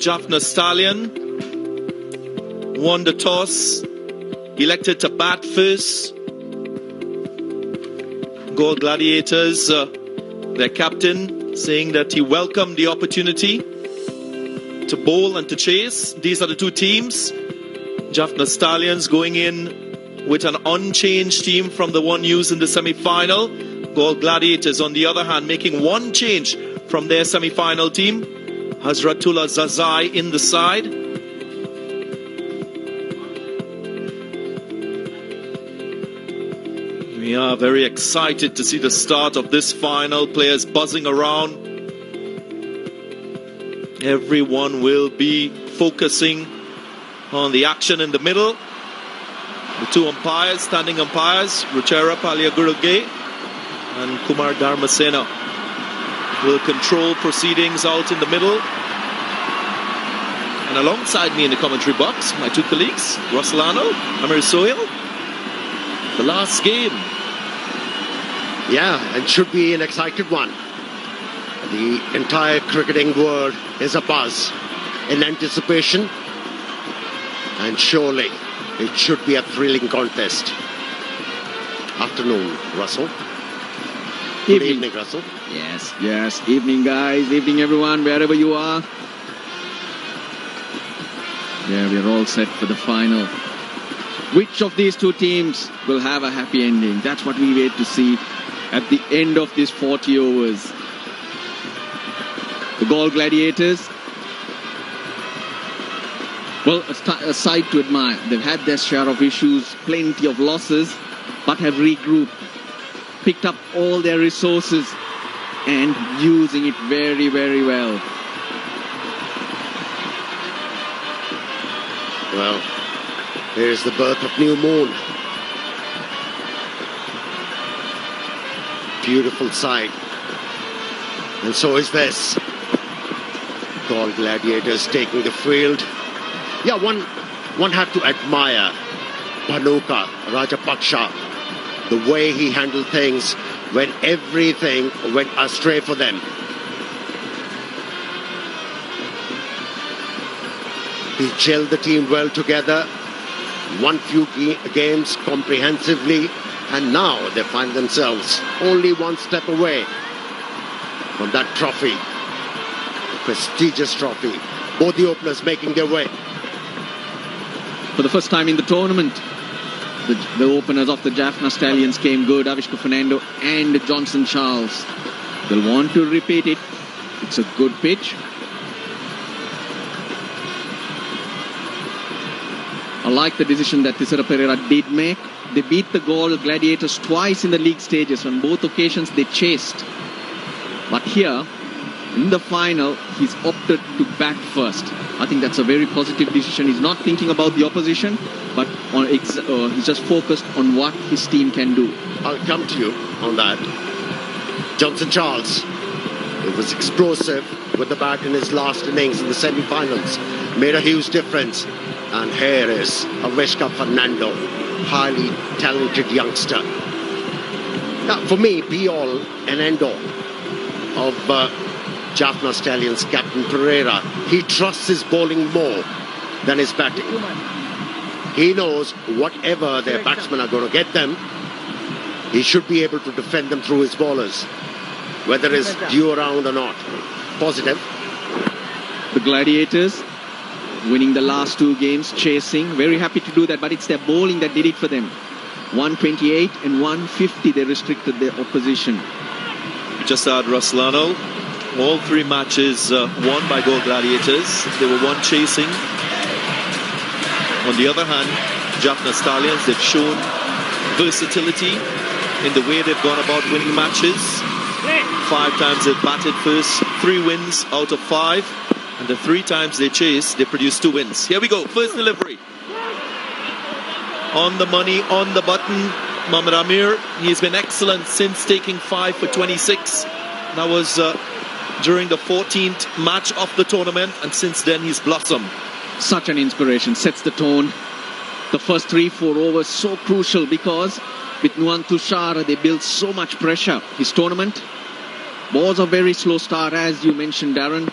Jaffna Stallion won the toss, elected to bat first. Galle Gladiators, their captain, saying that he welcomed the opportunity to bowl and to chase. These are the two teams. Jaffna Stallions going in with an unchanged team from the one used in the semi-final. Galle Gladiators, on the other hand, making one change from their semi-final team. Hazratullah Zazai in the side. We are very excited to see the start of this final. Players buzzing around. Everyone will be focusing on the action in the middle. The two umpires, standing umpires, Ruchera Paliaguruge and Kumar Dharmasena, will control proceedings out in the middle. And alongside me in the commentary box, my two colleagues, Roslano, Amir Sohail. The last game. Yeah, it should be an excited one. The entire cricketing world is abuzz in anticipation. And surely it should be a thrilling contest. Afternoon, Russell. Good evening, Russell. Yes. Evening, guys. Evening, everyone, wherever you are. Yeah, we're all set for the final. Which of these two teams will have a happy ending? That's what we wait to see at the end of these 40 overs. The Galle Gladiators, well, a sight to admire. They've had their share of issues, plenty of losses, but have regrouped, picked up all their resources and using it very, very well. Well, here is the birth of new moon. Beautiful sight. And so is this. Galle Gladiators taking the field. Yeah, one had to admire Bhanuka Rajapaksha, the way he handled things when everything went astray for them. He gelled the team well together, won few games comprehensively, and now they find themselves only one step away from that trophy, prestigious trophy. Both the openers making their way. For the first time in the tournament, the openers of the Jaffna Stallions came good, Avishka Fernando and Johnson Charles. They'll want to repeat it. It's a good pitch. I like the decision that Thisara Pereira did make. They beat the Galle Gladiators twice in the league stages. On both occasions they chased. But here, in the final, he's opted to bat first. I think that's a very positive decision. He's not thinking about the opposition, but he's just focused on what his team can do. I'll come to you on that. Johnson Charles, it was explosive with the bat in his last innings in the semi-finals. Made a huge difference. And here is Avishka Fernando, highly talented youngster. Now, for me, be all and end all of Jaffna Stallions captain Pereira. He trusts his bowling more than his batting. He knows whatever their batsmen are going to get them, he should be able to defend them through his bowlers, whether it's due around or not. Positive. The Gladiators winning the last two games, chasing. Very happy to do that, but it's their bowling that did it for them. 128 and 150, they restricted their opposition. Just add Roslano. All three matches won by Galle Gladiators. They were one chasing. On the other hand, Jaffna Stallions, they've shown versatility in the way they've gone about winning matches. 5 times they've batted first, 3 wins out of 5. And the 3 times they chased, they produced 2 wins. Here we go, first delivery. On the money, on the button, Mohammad Amir. He's been excellent since taking 5 for 26. That was during the 14th match of the tournament, and since then he's blossomed. Such an inspiration, sets the tone. The first 3-4 overs so crucial because with Nuwan Tushar they built so much pressure. His tournament was a very slow start, as you mentioned, Darren,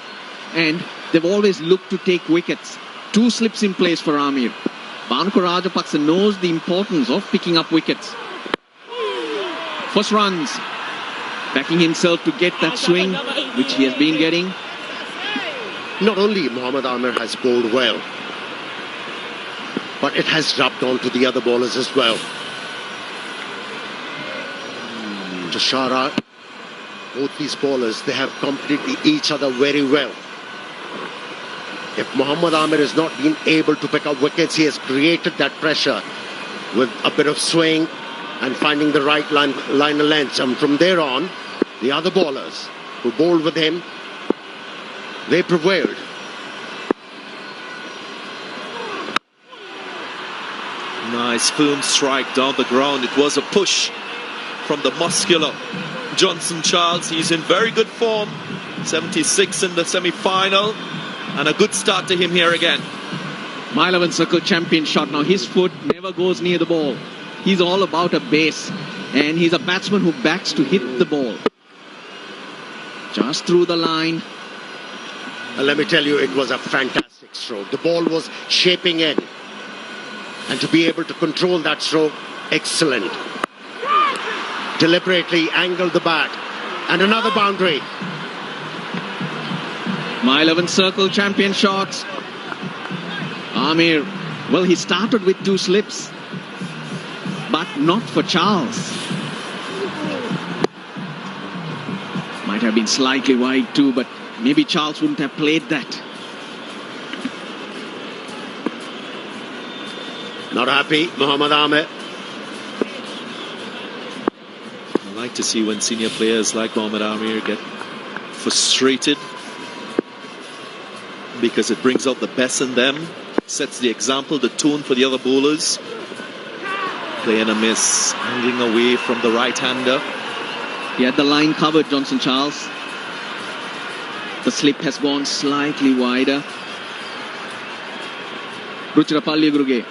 and they've always looked to take wickets. 2 slips in place for Amir. Bhanuka Rajapaksa knows the importance of picking up wickets. First runs, backing himself to get that swing, which he has been getting. Not only Mohammad Amir has bowled well, but it has rubbed on to the other bowlers as well. Tushara, both these bowlers, they have completed each other very well. If Mohammad Amir has not been able to pick up wickets, he has created that pressure with a bit of swing and finding the right line of length. And from there on, the other bowlers who bowled with him, they prevailed. Nice firm strike down the ground. It was a push from the muscular Johnson Charles. He's in very good form. 76 in the semi-final. And a good start to him here again. My 11 circle champion shot. Now his foot never goes near the ball. He's all about a base. And he's a batsman who backs to hit the ball. Just through the line. Let me tell you, it was a fantastic stroke. The ball was shaping in. And to be able to control that stroke, excellent. Deliberately angled the bat. And another boundary. My 11 circle champion shots. Amir, well, he started with 2 slips. But not for Charles. Might have been slightly wide too, but maybe Charles wouldn't have played that. Not happy, Mohammad Amir. I like to see when senior players like Mohammad Amir get frustrated, because it brings out the best in them, sets the example, the tone for the other bowlers. Playing a miss, angling away from the right-hander. He had the line covered, Johnson Charles. The slip has gone slightly wider. Ruchirapalli Gruge.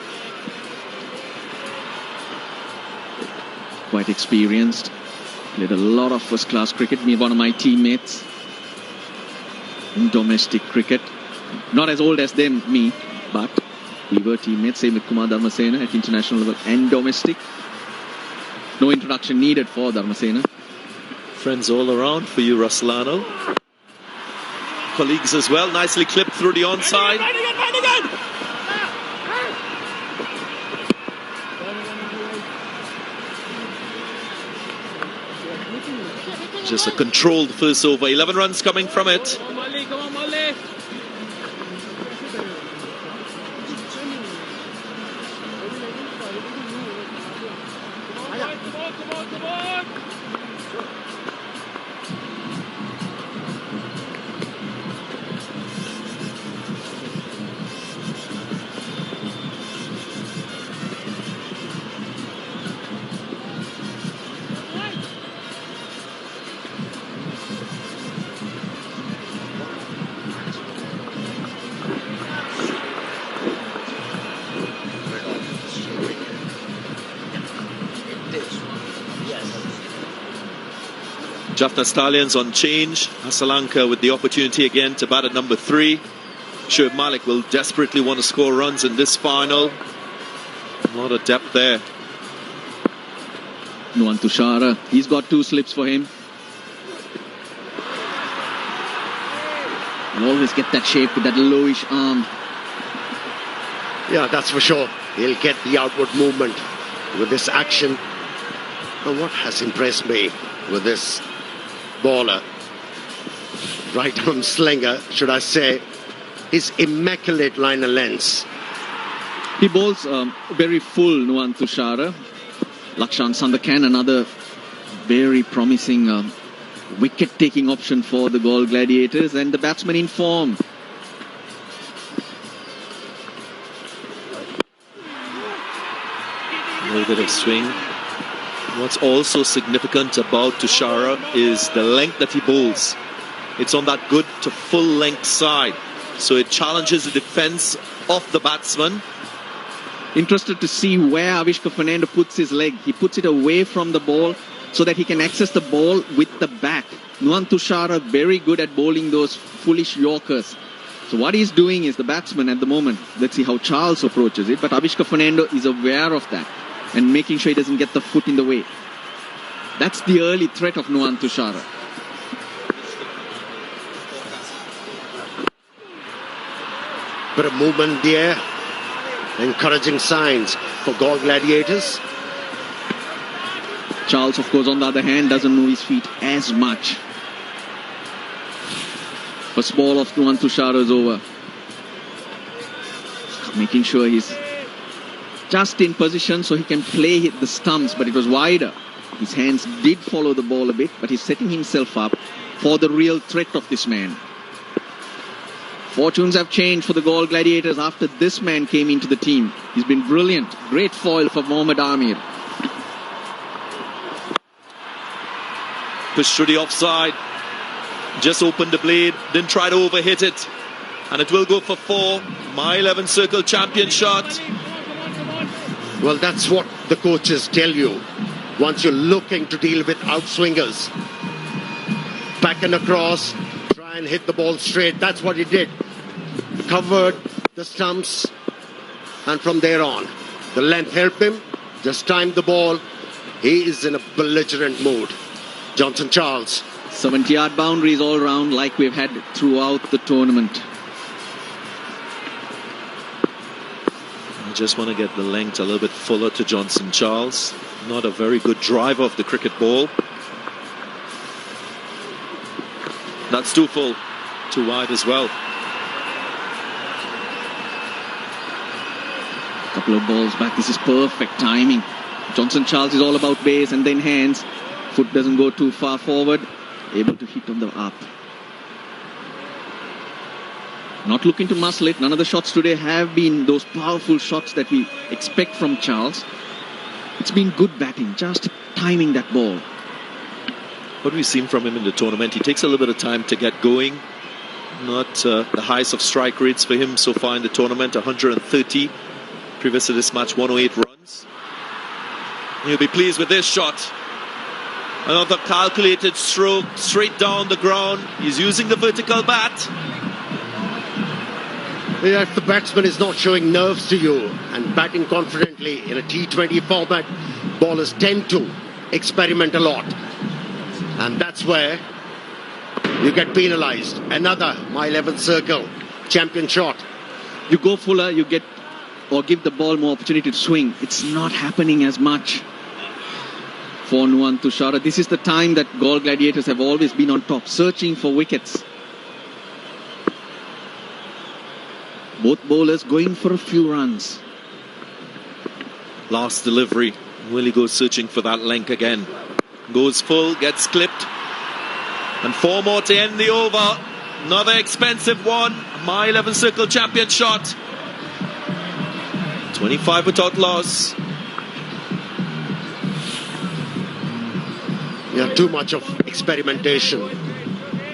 Quite experienced. Played a lot of first-class cricket. One of my teammates in domestic cricket. Not as old as them, me, but we were teammates. Same with Kumar Dharmasena at international level and domestic. No introduction needed for Dharmasena. Friends all around for you, Ruslano. Colleagues as well. Nicely clipped through the onside. Just a controlled first over. 11 runs coming from it. Jaffna Stallions on change. Asalanka with the opportunity again to bat at number 3. Shoaib Malik will desperately want to score runs in this final. A lot of depth there. Nuwan Tushara, he's got 2 slips for him. He'll always get that shape with that lowish arm. Yeah, that's for sure. He'll get the outward movement with this action. And what has impressed me with this bowler, right arm slinger, should I say, his immaculate line of length. He bowls very full, Nuwan Tushara. Lakshan Sandakan, another very promising wicket-taking option for the Galle Gladiators, and the batsman in form. A little bit of swing. What's also significant about Tushara is the length that he bowls. It's on that good to full length side, so it challenges the defense of the batsman. Interested to see where Avishka Fernando puts his leg. He puts it away from the ball so that he can access the ball with the back. Nuwan Tushara very good at bowling those foolish Yorkers. So what he's doing is the batsman at the moment. Let's see how Charles approaches it. But Avishka Fernando is aware of that and making sure he doesn't get the foot in the way. That's the early threat of Nuwan Tushara. Bit of movement there. Encouraging signs for Galle Gladiators. Charles, of course, on the other hand, doesn't move his feet as much. First ball of Nuwan Tushara is over. Making sure he's just in position so he can play the stumps, but it was wider. His hands did follow the ball a bit, but he's setting himself up for the real threat of this man. Fortunes have changed for the Galle Gladiators after this man came into the team. He's been brilliant. Great foil for Mohammad Amir. Push to the offside. Just opened the blade. Didn't try to overhit it. And it will go for 4. My 11 circle champion shot. Well, that's what the coaches tell you. Once you're looking to deal with outswingers. Back and across. Try and hit the ball straight. That's what he did. Covered the stumps. And from there on, the length helped him. Just timed the ball. He is in a belligerent mood. Johnson Charles. 70-yard boundaries all round like we've had throughout the tournament. I just want to get the length a little bit fuller to Johnson Charles. Not a very good driver of the cricket ball. That's too full. Too wide as well. Couple of balls back. This is perfect timing. Johnson Charles is all about base and then hands. Foot doesn't go too far forward. Able to hit on the up. Not looking to muscle it. None of the shots today have been those powerful shots that we expect from Charles. It's been good batting, just timing that ball. What we've seen from him in the tournament, he takes a little bit of time to get going. Not the highest of strike rates for him so far in the tournament, 130. Previous to this match, 108 runs. He'll be pleased with this shot. Another calculated stroke, straight down the ground. He's using the vertical bat. Yeah, if the batsman is not showing nerves to you and batting confidently in a T20 format, bowlers tend to experiment a lot. And that's where you get penalised. Another My 11th circle champion shot. You go fuller, you get or give the ball more opportunity to swing. It's not happening as much for Nuwan Tushara. This is the time that Galle Gladiators have always been on top, searching for wickets. Both bowlers going for a few runs. Last delivery. Will he go searching for that length again? Goes full, gets clipped. And 4 more to end the over. Another expensive one. My 11 circle champion shot. 25 without loss. Yeah, too much of experimentation.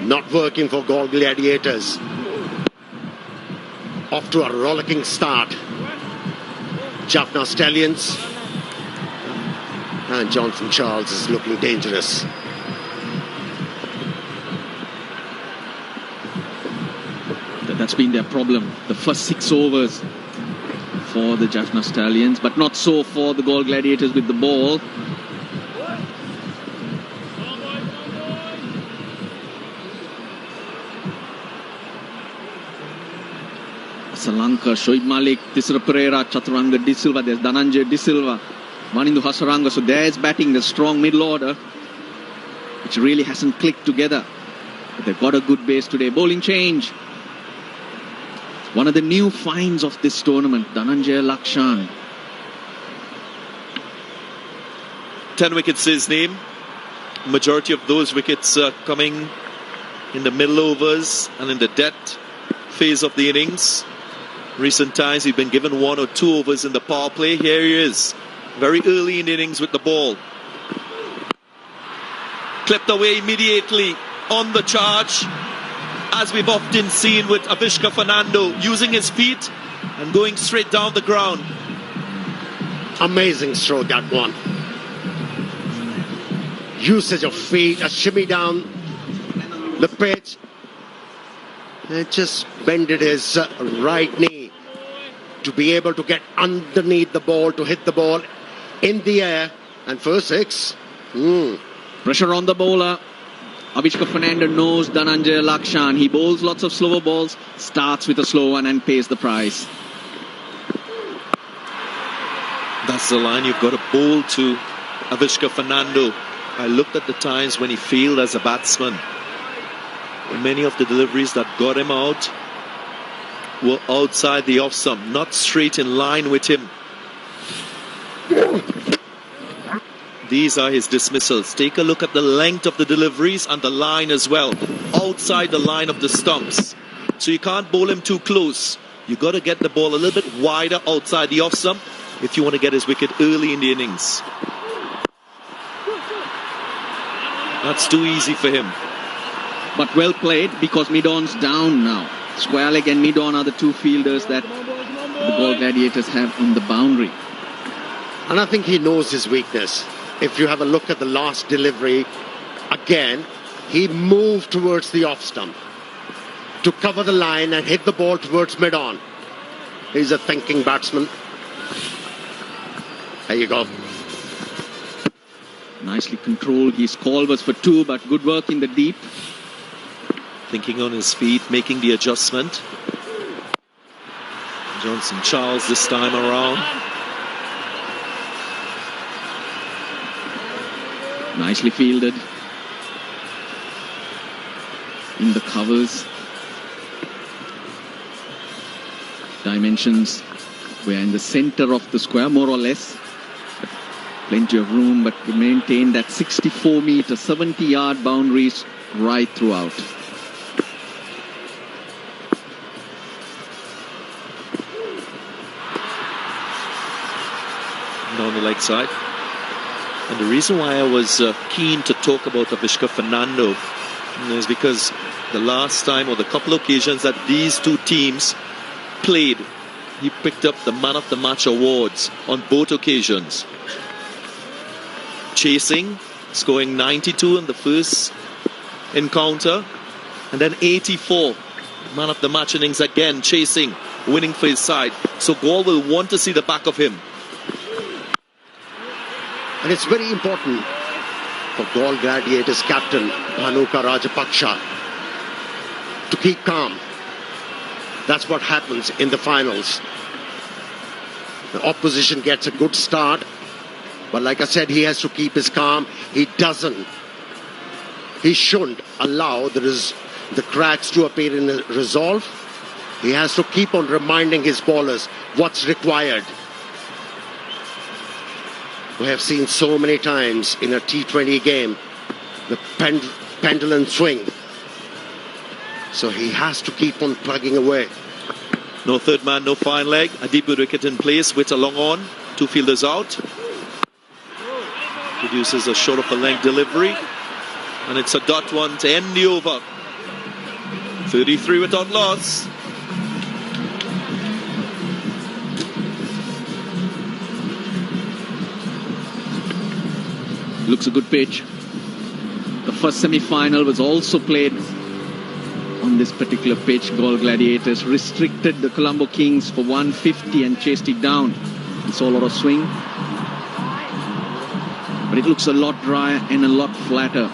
Not working for Galle Gladiators. Off to a rollicking start. Jaffna Stallions. And Johnson Charles is looking dangerous. That's been their problem. The first 6 overs for the Jaffna Stallions, but not so for the Galle Gladiators with the ball. Salanka, Shoaib Malik, Tisra Pereira, Chaturanga De Silva, there's Dhananjay De Silva, Manindu Hasaranga. So there's batting the strong middle order, which really hasn't clicked together. But they've got a good base today. Bowling change. One of the new finds of this tournament, Dhananjay Lakshan. 10 wickets his name. Majority of those wickets coming in the middle overs and in the death phase of the innings. Recent times he's been given 1 or 2 overs in the power play. Here he is, very early in the innings with the ball. Clipped away immediately on the charge, as we've often seen with Avishka Fernando, using his feet and going straight down the ground. Amazing stroke, that one. Usage of feet, a shimmy down the pitch. and just bended his right knee to be able to get underneath the ball, to hit the ball in the air. And first six. Pressure on the bowler. Avishka Fernando knows Dhananjaya Lakshan. He bowls lots of slower balls, starts with a slow one and pays the price. That's the line you've got to bowl to Avishka Fernando. I looked at the times when he failed as a batsman. Many of the deliveries that got him out were outside the off stump, not straight in line with him. These are his dismissals. Take a look at the length of the deliveries and the line as well. Outside the line of the stumps. So you can't bowl him too close. You got to get the ball a little bit wider outside the off stump if you want to get his wicket early in the innings. That's too easy for him. But well played, because mid-on's down now. Square leg and mid-on are the two fielders that the Galle Gladiators have on the boundary. And I think he knows his weakness. If you have a look at the last delivery, again, he moved towards the off stump to cover the line and hit the ball towards mid-on. He's a thinking batsman. There you go. Nicely controlled. His call was for 2, but good work in the deep. Thinking on his feet, making the adjustment. Johnson Charles this time around. Nicely fielded. In the covers. Dimensions. We are in the center of the square, more or less. Plenty of room, but we maintain that 64-meter, 70-yard boundaries right throughout. On the leg side. And the reason why I was keen to talk about Avishka Fernando is because the last time, or the couple of occasions that these two teams played, he picked up the Man of the Match awards on both occasions. Chasing, scoring 92 in the first encounter, and then 84. Man of the Match innings again, chasing, winning for his side. So Galle will want to see the back of him. And it's very important for Galle Gladiators captain Bhanuka Rajapaksha to keep calm. That's what happens in the finals. The opposition gets a good start, but like I said, he has to keep his calm. He shouldn't allow the cracks to appear in the resolve. He has to keep on reminding his bowlers what's required. We have seen so many times in a T20 game the pendulum swing. So he has to keep on plugging away. No third man, no fine leg. A deep wicket in place with a long on. Two fielders out. Produces a short of a length delivery. And it's a dot one to end the over. 33 without loss. Looks a good pitch. The first semi-final was also played on this particular pitch. Galle Gladiators restricted the Colombo Kings for 150 and chased it down. We saw a lot of swing. But it looks a lot drier and a lot flatter.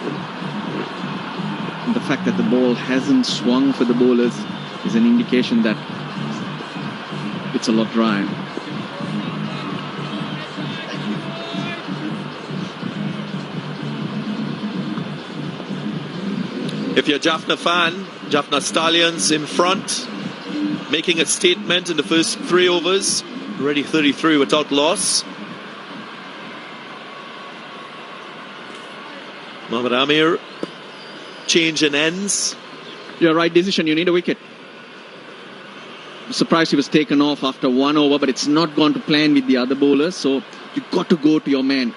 And the fact that the ball hasn't swung for the bowlers is an indication that it's a lot drier. If you're a Jaffna fan, Jaffna Stallions in front, making a statement in the first 3 overs, already 33 without loss. Mohammad Amir, change in ends. Yeah, right decision, you need a wicket. I'm surprised he was taken off after 1 over, but it's not gone to plan with the other bowlers, so you've got to go to your man.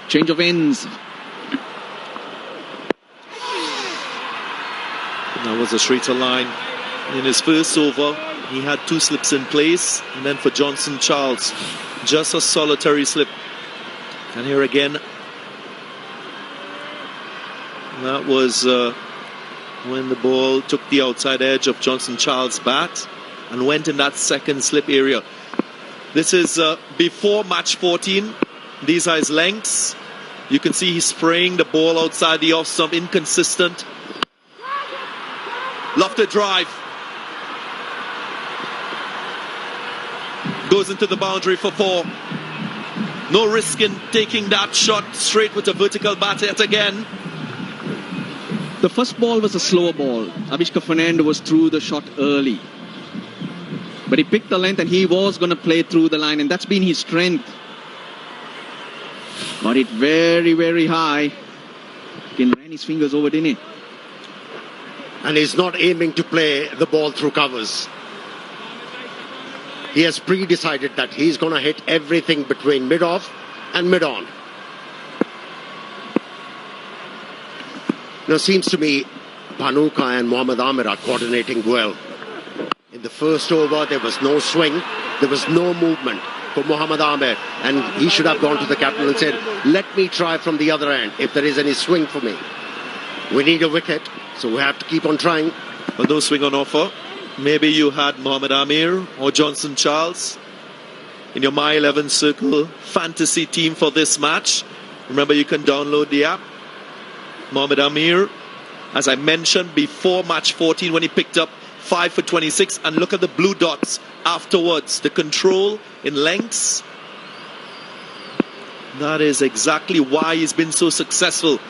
Change of ends. That was a straighter line. In his first over, he had 2 slips in place, and then for Johnson Charles, just a solitary slip. And here again, that was when the ball took the outside edge of Johnson Charles' bat and went in that second slip area. This is before match 14. These are his lengths. You can see he's spraying the ball outside the off stump, inconsistent. Lofted drive. Goes into the boundary for 4. No risk in taking that shot straight with a vertical bat yet again. The first ball was a slower ball. Avishka Fernando was through the shot early. But he picked the length and he was going to play through the line, and that's been his strength. Got it very, very high. He ran his fingers over, didn't he? And he's not aiming to play the ball through covers. He has pre-decided that he's going to hit everything between mid-off and mid-on. Now, seems to me Bhanuka and Mohammad Amir are coordinating well. In the first over, there was no swing. There was no movement for Mohammad Amir. And he should have gone to the captain and said, let me try from the other end if there is any swing for me. We need a wicket, so we have to keep on trying. But no swing on offer. Maybe you had Mohammad Amir or Johnson Charles in your My 11 Circle fantasy team for this match. Remember, you can download the app. Mohammad Amir, as I mentioned, before match 14 when he picked up 5 for 26. And look at the blue dots afterwards. The control in lengths. That is exactly why he's been so successful.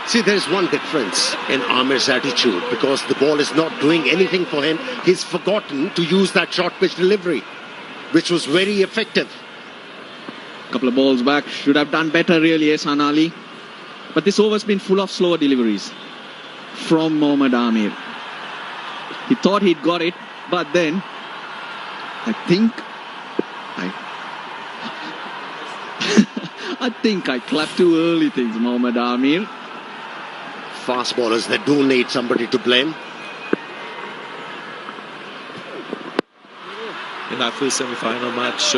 See, there's one difference in Amir's attitude, because the ball is not doing anything for him. He's forgotten to use that short pitch delivery, which was very effective. Couple of balls back. Should have done better, really, Ehsan Ali. But this over's been full of slower deliveries from Mohammad Amir. He thought he'd got it, but then I think I clapped too early things, Mohammad Amir. Fast bowlers, they do need somebody to blame. In that first semi-final match,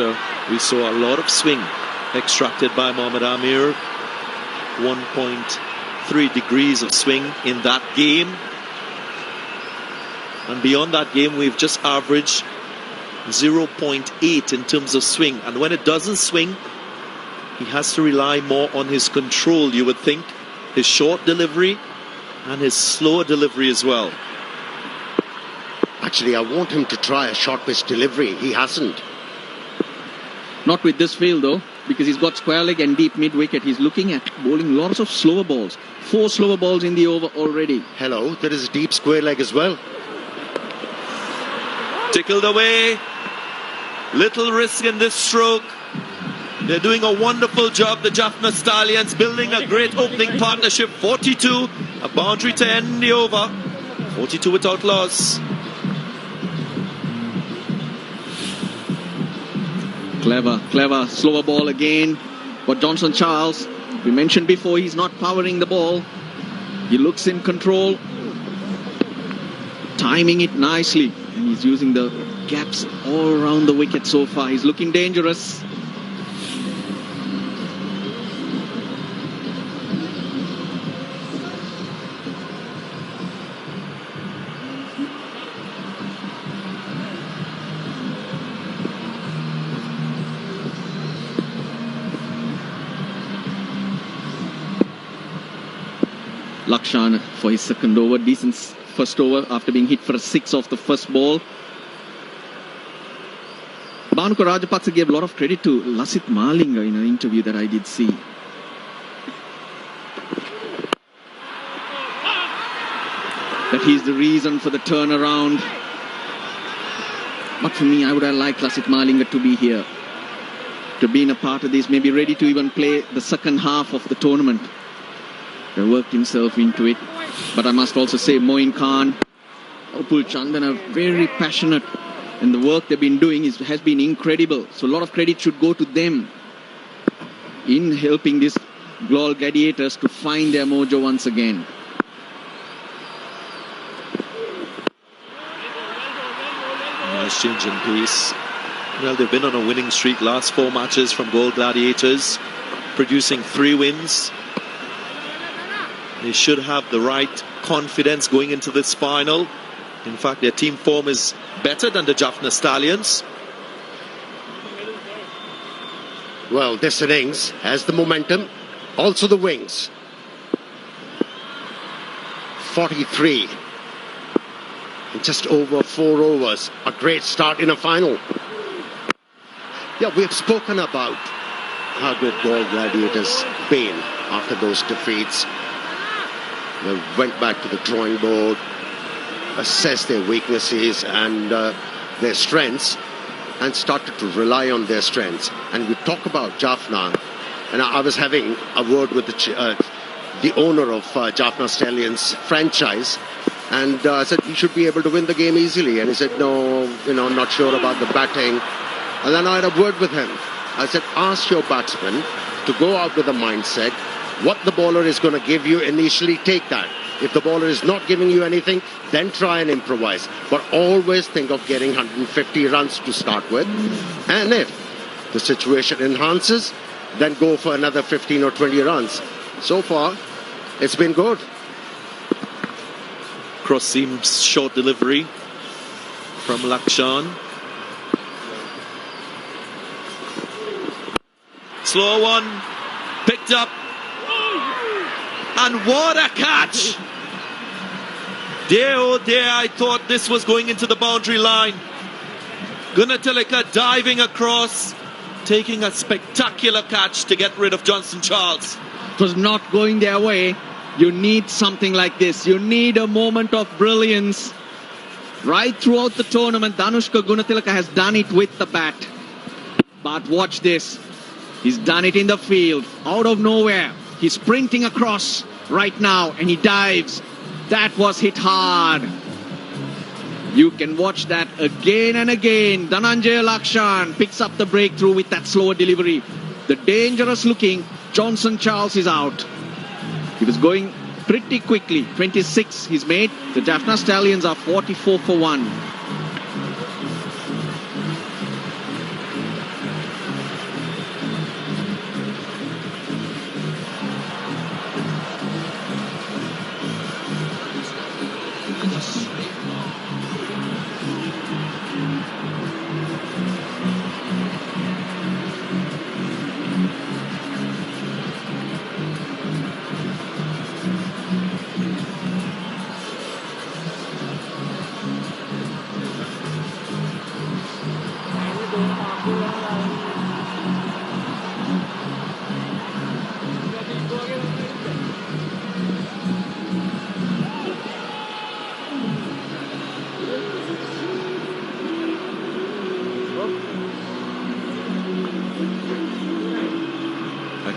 we saw a lot of swing extracted by Mohammad Amir. 1.3 degrees of swing in that game. And beyond that game, we've just averaged 0.8 in terms of swing. And when it doesn't swing, he has to rely more on his control, you would think. His short delivery and his slower delivery as well. Actually, I want him to try a short pitch delivery. He hasn't. Not with this field, though, because he's got square leg and deep mid-wicket. He's looking at bowling lots of slower balls. 4 slower balls in the over already. Hello, there is a deep square leg as well. Tickled away. Little risk in this stroke. They're doing a wonderful job, the Jaffna Stallions, building a great opening partnership. 42, a boundary to end the over. 42 without loss. Clever. Slower ball again. But Johnson Charles, we mentioned before, he's not powering the ball. He looks in control. Timing it nicely. And he's using the gaps all around the wicket so far. He's looking dangerous. Lakshan for his second over. Decent first over after being hit for a 6 off the first ball. Bhanuka Rajapaksa gave a lot of credit to Lasith Malinga in an interview that I did see. That he's the reason for the turnaround. But for me, I would have liked Lasith Malinga to be here, to be in a part of this, maybe ready to even play the second half of the tournament. He worked himself into it. But I must also say, Moin Khan, Upul Chandan are very passionate, and the work they've been doing has been incredible. So a lot of credit should go to them in helping these gladiators to find their mojo once again. Nice change in pace. Well, they've been on a winning streak last 4 matches from Gold Gladiators, producing 3 wins. They should have the right confidence going into this final. In fact, their team form is better than the Jaffna Stallions. Well, this innings has the momentum, also the wings. 43 in just over 4 overs. A great start in a final. Yeah, we've spoken about how good Galle Gladiators been after those defeats. They went back to the drawing board, assessed their weaknesses and their strengths, and started to rely on their strengths. And we talk about Jaffna, and I was having a word with the owner of Jaffna Stallions franchise, and I said, you should be able to win the game easily. And he said, no, I'm not sure about the batting. And then I had a word with him. I said, ask your batsman to go out with a mindset. What the bowler is going to give you, initially take that. If the bowler is not giving you anything, then try and improvise. But always think of getting 150 runs to start with. And if the situation enhances, then go for another 15 or 20 runs. So far, it's been good. Cross seams short delivery from Lakshan. Slow one, picked up. And what a catch! Dear, oh dear, I thought this was going into the boundary line. Gunatilaka diving across, taking a spectacular catch to get rid of Johnson Charles. It was not going their way. You need something like this. You need a moment of brilliance. Right throughout the tournament, Danushka Gunatilaka has done it with the bat. But watch this. He's done it in the field, out of nowhere. He's sprinting across right now and he dives. That was hit hard. You can watch that again and again. Dhananjaya Lakshan picks up the breakthrough with that slower delivery. The dangerous looking Johnson Charles is out. He was going pretty quickly. 26 he's made. The Jaffna Stallions are 44 for 1.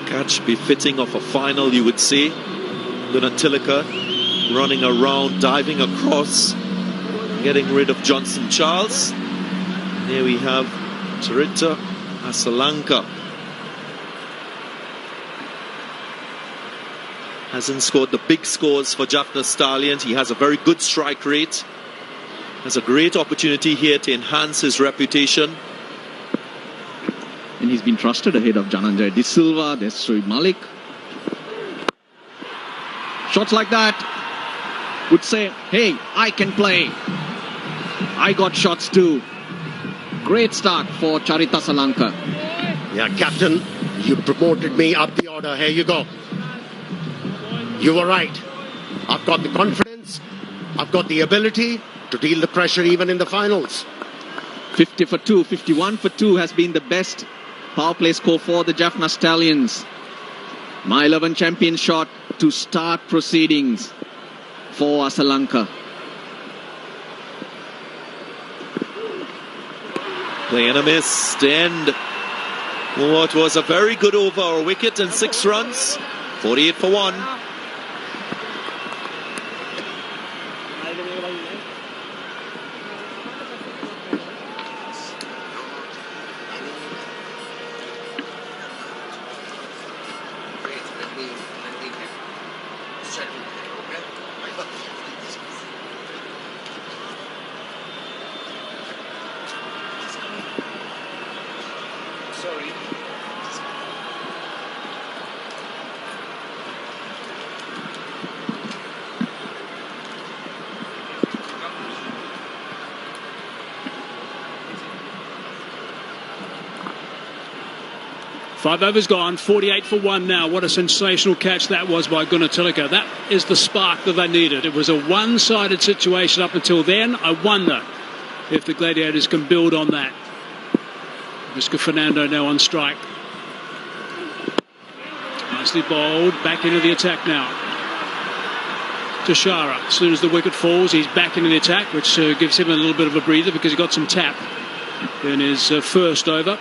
Catch befitting of a final, you would say. Gunatilaka running around, diving across, getting rid of Johnson Charles. There we have Charita Asalanka. Hasn't scored the big scores for Jaffna Stallions. He has a very good strike rate. Has a great opportunity here to enhance his reputation. And he's been trusted ahead of Dhananjaya De Silva. There's Shoaib Malik. Shots like that would say, hey, I can play. I got shots too. Great start for Charita Asalanka. Yeah, Captain, you promoted me up the order. Here you go. You were right. I've got the confidence. I've got the ability to deal the pressure even in the finals. 50 for 2, 51 for 2 has been the best power play score for the Jaffna Stallions. My 11 champion shot to start proceedings for Asalanka. Playing a missed end. What was a very good over, a wicket and 6 runs. 48 for 1. 5 overs gone, 48 for 1 now. What a sensational catch that was by Gunatilaka. That is the spark that they needed. It was a one-sided situation up until then. I wonder if the Gladiators can build on that. Mr. Fernando now on strike. Nicely bowled, back into the attack now. Tashara, as soon as the wicket falls, he's back into the attack, which gives him a little bit of a breather because he got some tap in his first over.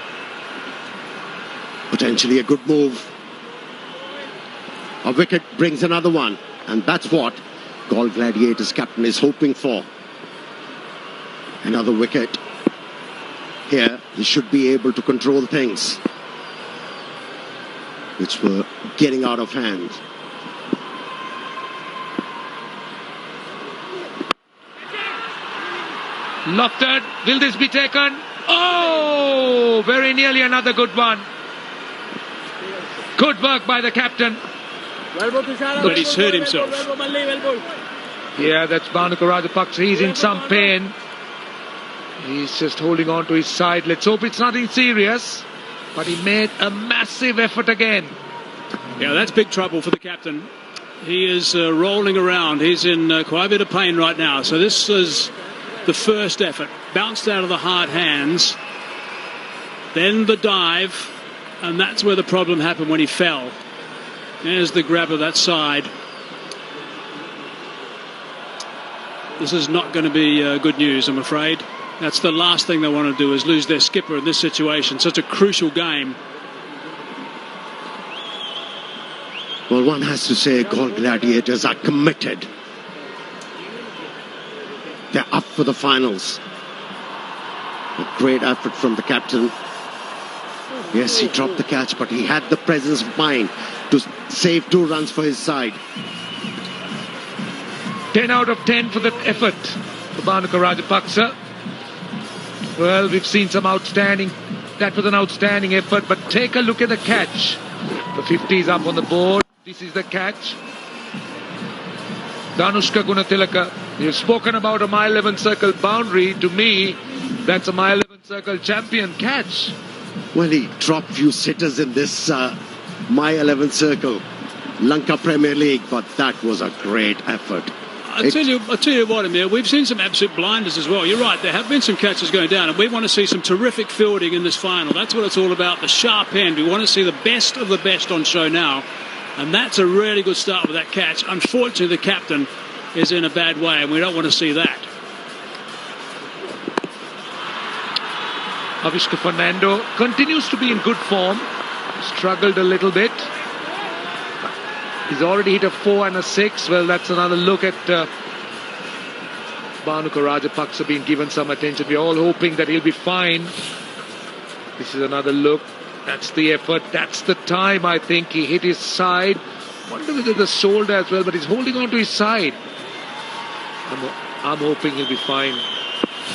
Potentially a good move. A wicket brings another one, and that's what Galle Gladiators captain is hoping for. Another wicket. Here, he should be able to control things, which were getting out of hand. Lofted, will this be taken? Oh, very nearly another good one. Good work by the captain. But he's hurt himself. Yeah, that's Bhanuka Rajapaksa. He's in some pain. He's just holding on to his side. Let's hope it's nothing serious. But he made a massive effort again. Yeah, that's big trouble for the captain. He is rolling around. He's in quite a bit of pain right now. So this is the first effort. Bounced out of the hard hands. Then the dive. And that's where the problem happened when he fell. There's the grab of that side. This is not going to be good news, I'm afraid. That's the last thing they want to do, is lose their skipper in this situation. Such a crucial game. Well, one has to say Galle Gladiators are committed. They're up for the finals. A great effort from the captain. Yes, he dropped the catch, but he had the presence of mind to save 2 runs for his side. 10 out of 10 for that effort for Bhanuka Rajapaksa. Well, we've seen some outstanding... That was an outstanding effort, but take a look at the catch. The 50 is up on the board. This is the catch. Danushka Gunatilaka. You've spoken about a mile 11 circle boundary. To me, that's a mile 11 circle champion catch. Well, he dropped few sitters in this My 11 circle, Lanka Premier League, but that was a great effort. I'll tell you what, Amir, we've seen some absolute blinders as well. You're right, there have been some catches going down, and we want to see some terrific fielding in this final. That's what it's all about, the sharp end. We want to see the best of the best on show now, and that's a really good start with that catch. Unfortunately, the captain is in a bad way, and we don't want to see that. Avishka Fernando continues to be in good form. Struggled a little bit. He's already hit a 4 and a 6. Well, that's another look at Bhanuka Rajapaksa being given some attention. We're all hoping that he'll be fine. This is another look. That's the effort. That's the time, I think. He hit his side. Wonder whether the shoulder as well, but he's holding on to his side. I'm hoping he'll be fine.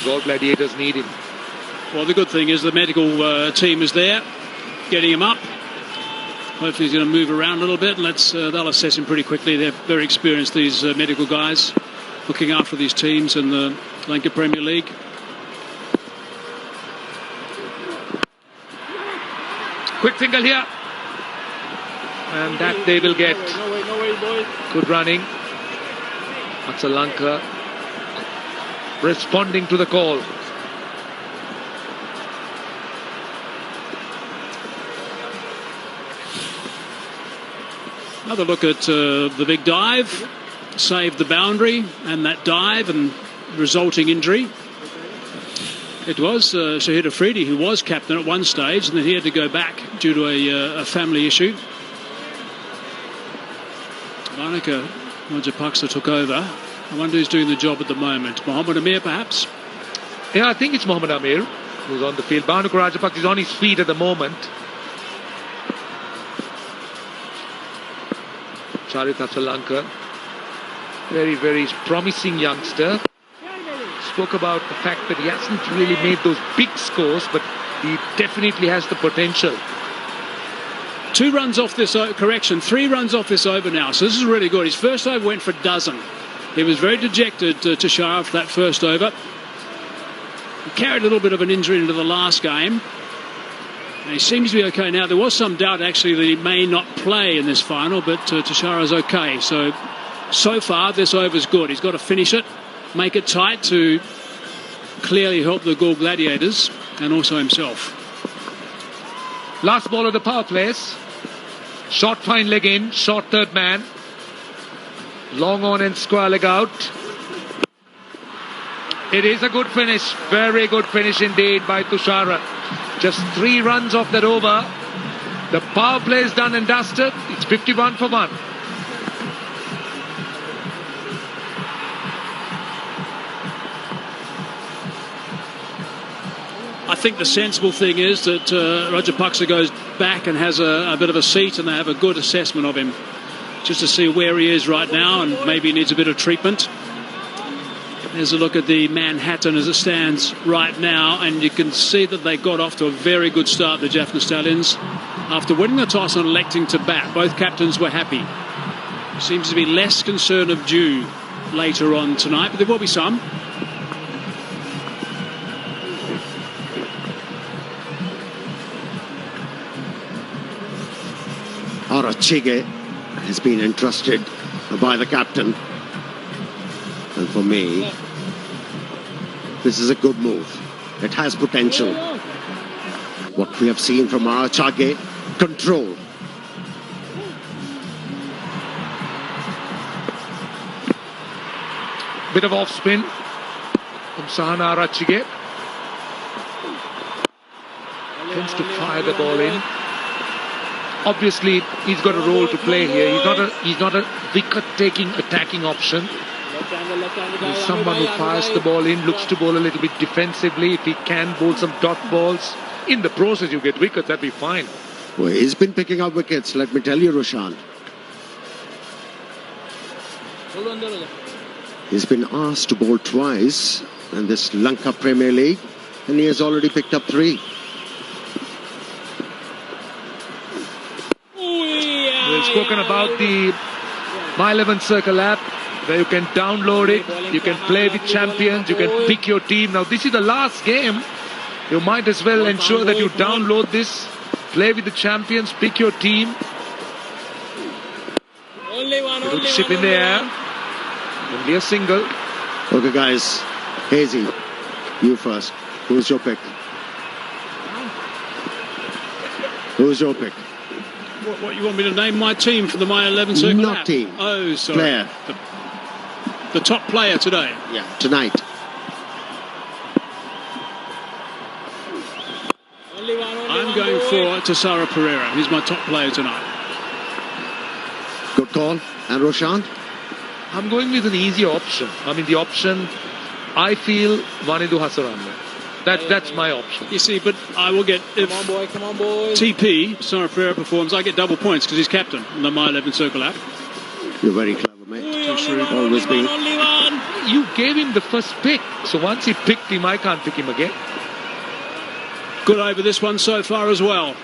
Galle Gladiators need him. Well, the good thing is the medical team is there, getting him up. Hopefully he's going to move around a little bit, and they'll assess him pretty quickly. They're very experienced, these medical guys, looking after these teams in the Lanka Premier League. Quick single here. And that they will get. Good running. Lanka responding to the call. Another look at the big dive, saved the boundary, and that dive and resulting injury. It was Shahid Afridi who was captain at one stage, and then he had to go back due to a family issue. Bhanuka Rajapaksa took over. I wonder who's doing the job at the moment. Mohammad Amir, perhaps? Yeah, I think it's Mohammad Amir who's on the field. Bhanuka Rajapaksa is on his feet at the moment. Charita Solanka, very, very promising youngster. Spoke about the fact that he hasn't really made those big scores, but he definitely has the potential. 2 runs off this, 3 runs off this over now, so this is really good. His first over went for a dozen. He was very dejected, Tashara, after that first over. He carried a little bit of an injury into the last game. He seems to be okay now. There was some doubt actually that he may not play in this final, but Tashara's okay. So far this over's good. He's got to finish it, make it tight to clearly help the Galle Gladiators and also himself. Last ball of the power plays. Short fine leg in, short third man. Long on and square leg out. It is a good finish, very good finish indeed by Tushara. Just 3 runs off that over. The power play is done and dusted. It's 51 for 1. I think the sensible thing is that Rajapaksa goes back and has a bit of a seat and they have a good assessment of him, just to see where he is right now and maybe he needs a bit of treatment. There's a look at the Manhattan as it stands right now, and you can see that they got off to a very good start, the Jaffna Stallions. After winning the toss and electing to bat, both captains were happy. Seems to be less concern of dew later on tonight, but there will be some. Arachige has been entrusted by the captain. And for me, this is a good move. It has potential. What we have seen from Arachage, control. Bit of off spin from Sahana Arachige. Tends to fire the ball in. Obviously, he's got a role to play here. He's not a wicket-taking attacking option. He's someone who fires the ball in, looks to bowl a little bit defensively. If he can bowl some dot balls, in the process you get wickets, that'd be fine. Well, he's been picking up wickets, let me tell you, Roshan. He's been asked to bowl twice in this Lanka Premier League, and he has already picked up 3. We've spoken about the My 11 Circle app, where you can download it, you can play with champions, you can pick your team. Now this is the last game. You might as well ensure that you download this, play with the champions, pick your team. Good ship in the air. Only a single. Okay, guys. Hazy, you first. Who's your pick? Who's your pick? What you want me to name my team for the My 11 Circle Not app? team. Oh, sorry. Player. The top player today. Yeah, tonight. I'm going for Tashara Pereira. He's my top player tonight. Good call. And Roshan? I'm going with an easy option. I mean, the option, I feel, Vanidu Hasaran. That's my option. You see, but I will get, if Come on, boy. TP, Tashara Pereira performs, I get double points because he's captain in the My 11 Circle app. You're very clever, mate. Always been. You gave him the first pick, so once he picked him, I can't pick him again. Good over this one so far as well.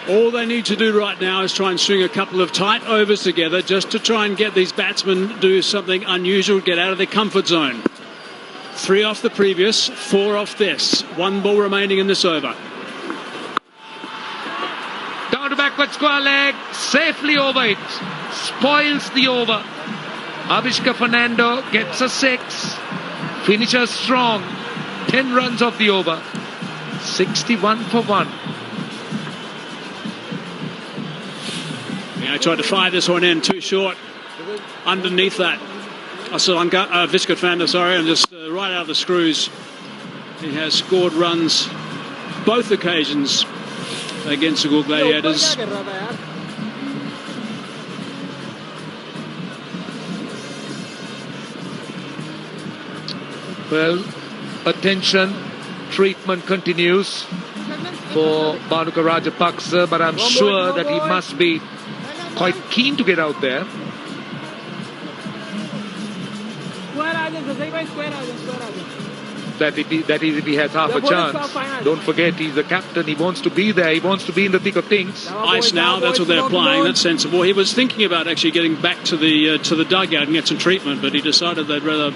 All they need to do right now is try and string a couple of tight overs together just to try and get these batsmen to do something unusual, get out of their comfort zone. 3 off the previous, 4 off this. 1 ball remaining in this over. Down to backward square leg, safely over it. Spoils the over. Avishka Fernando gets a 6. Finishes strong. 10 runs off the over. 61 for 1. Yeah, I tried to fire this one in, too short. Underneath that. Viscot Fernando, sorry, and just right out of the screws. He has scored runs both occasions against the Galle Gladiators. Well, attention, treatment continues for Bhanuka Rajapaksa, but I'm sure that he must be quite keen to get out there. That is if he has half a chance. Don't forget, he's the captain. He wants to be there. He wants to be in the thick of things. Ice now, that's what they're applying. That's sensible. He was thinking about actually getting back to the dugout and get some treatment, but he decided they'd rather,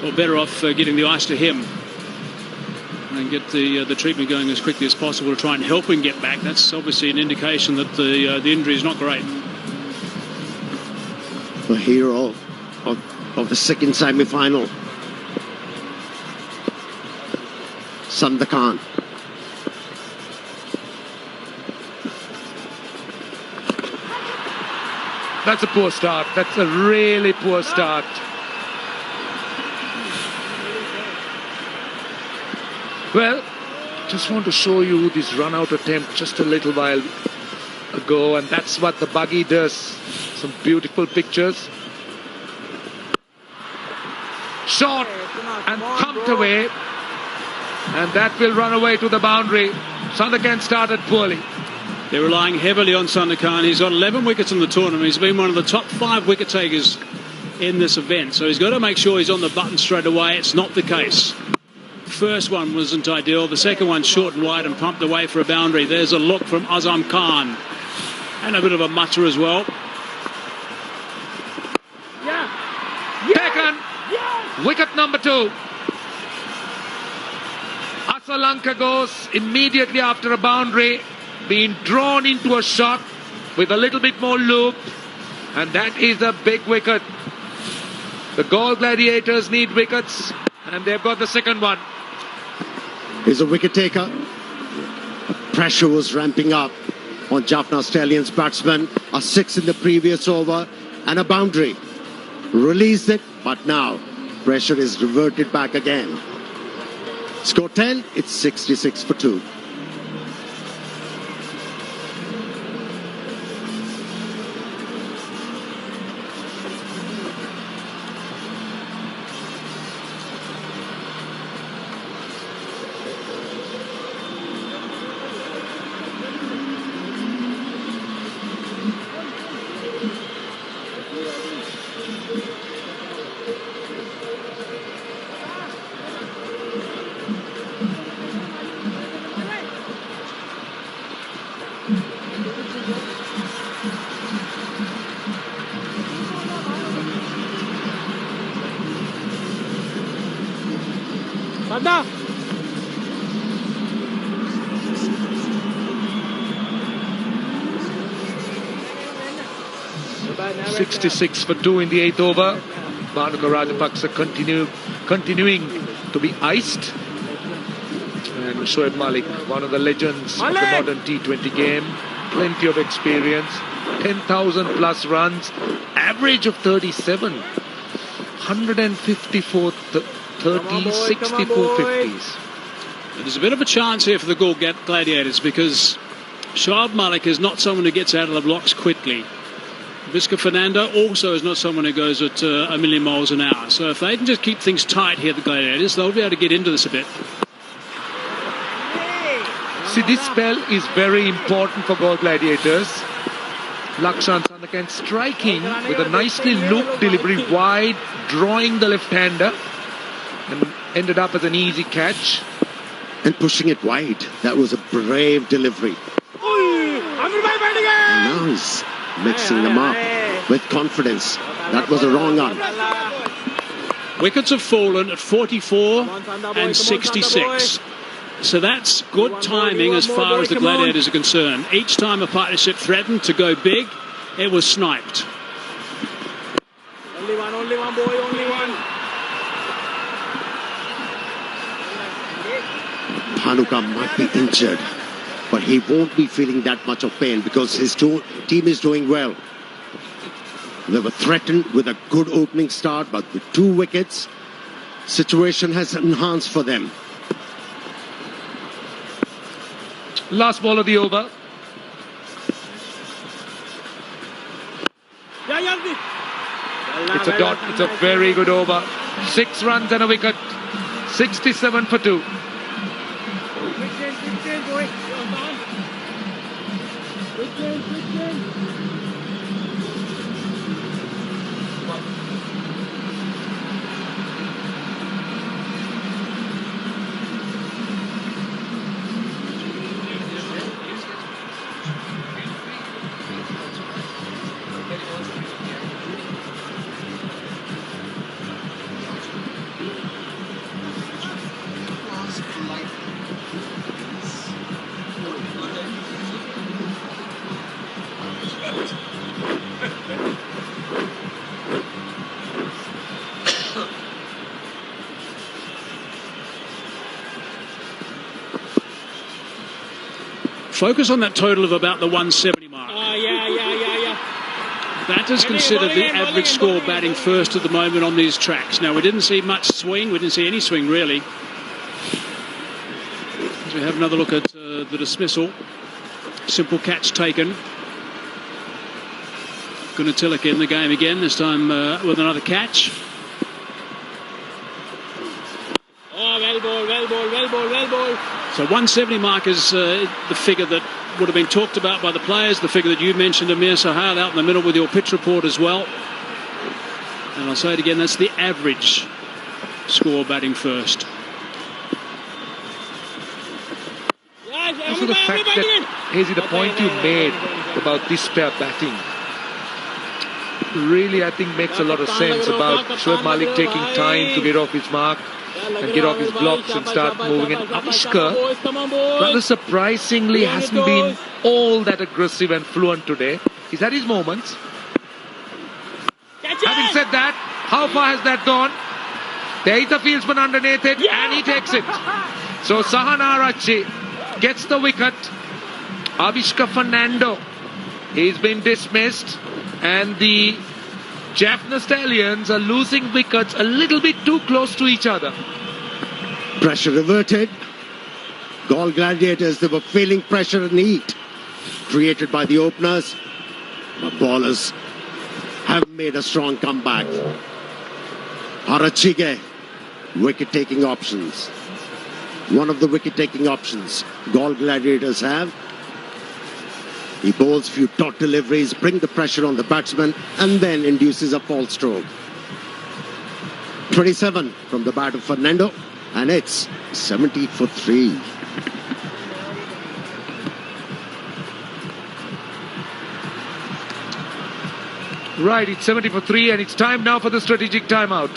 or better off, getting the ice to him. and get the treatment going as quickly as possible to try and help him get back. That's obviously an indication that the injury is not great. The hero of the second semi-final, Sandakan. That's a poor start. That's a really poor start. Well, just want to show you this run-out attempt just a little while ago, and that's what the buggy does. Some beautiful pictures. Shot and pumped away, and that will run away to the boundary. Sandakan started poorly. They're relying heavily on Sandakan. He's got 11 wickets in the tournament. He's been one of the top 5 wicket takers in this event. So he's got to make sure he's on the button straight away. It's not the case. First one wasn't ideal. The second one short and wide and pumped away for a boundary. There's a look from Azam Khan. And a bit of a mutter as well. Taken. Wicket number 2. Asalanka goes immediately after a boundary, being drawn into a shot with a little bit more loop, and that is a big wicket. The Galle Gladiators need wickets, and they've got the second one. He's a wicket taker. Pressure was ramping up on Jaffna Stallions batsman. A 6 in the previous over and a boundary. Released it, but now pressure is reverted back again. Score 10, it's 66 for 2. Sanda. 66 for 2 in the 8th over. Bhanuka Rajapaksa continuing to be iced. And Shoaib Malik, one of the legends of the modern T20 game. Plenty of experience. 10,000 plus runs. Average of 37. 154 30, 64 50s. There's a bit of a chance here for the Galle Gladiators because Shoaib Malik is not someone who gets out of the blocks quickly. Visca Fernando also is not someone who goes at a million miles an hour. So if they can just keep things tight here, the Gladiators, they'll be able to get into this a bit. See, this spell is very important for Galle Gladiators. Lakshan Sandakan striking with a nicely looped delivery wide, drawing the left-hander, and ended up as an easy catch. And pushing it wide. That was a brave delivery. And now he's mixing them up with confidence. That was a wrong one. Wickets have fallen at 44 and 66. So that's good timing as far as the Gladiators are concerned. Each time a partnership threatened to go big, it was sniped. Only one boy, only one. Bhanuka might be injured, but he won't be feeling that much of pain because his team is doing well. They were threatened with a good opening start, but with 2 wickets, situation has enhanced for them. Last ball of the over. It's a dot. It's a very good over. 6 runs and a wicket. 67 for 2. focus on that total of about the 170 mark. Yeah. That is considered the average score batting first at the moment on these tracks. Now, we didn't see much swing. We didn't see any swing, really. As we have another look at the dismissal. Simple catch taken. Gunatilik in the game again, this time with another catch. Oh, well ball. So 170 mark is the figure that would have been talked about by the players, the figure that you mentioned, Amir Sahal, out in the middle with your pitch report as well. And I'll say it again, that's the average score batting first. Also the fact that, Hazy, the point you made about this pair batting really, I think, makes a lot of sense about Shoaib Malik taking time to get off his mark and get off his blocks and start moving. And Avishkar, rather surprisingly, hasn't been all that aggressive and fluent today. He's had his moments. Having said that, how far has that gone? The eighth fieldsman underneath it, and he takes it. So Sahana Arachi gets the wicket. Avishkar Fernando, he's been dismissed, and the Jaffna Stallions are losing wickets a little bit too close to each other. Pressure reverted. Galle Gladiators, they were feeling pressure and heat created by the openers. But ballers have made a strong comeback. Arachige, wicket-taking options. One of the wicket-taking options Galle Gladiators have. He bowls few taut deliveries, bring the pressure on the batsman, and then induces a false stroke. 27 from the bat of Fernando, and it's 70 for 3. Right, it's 70 for 3, and it's time now for the strategic timeout.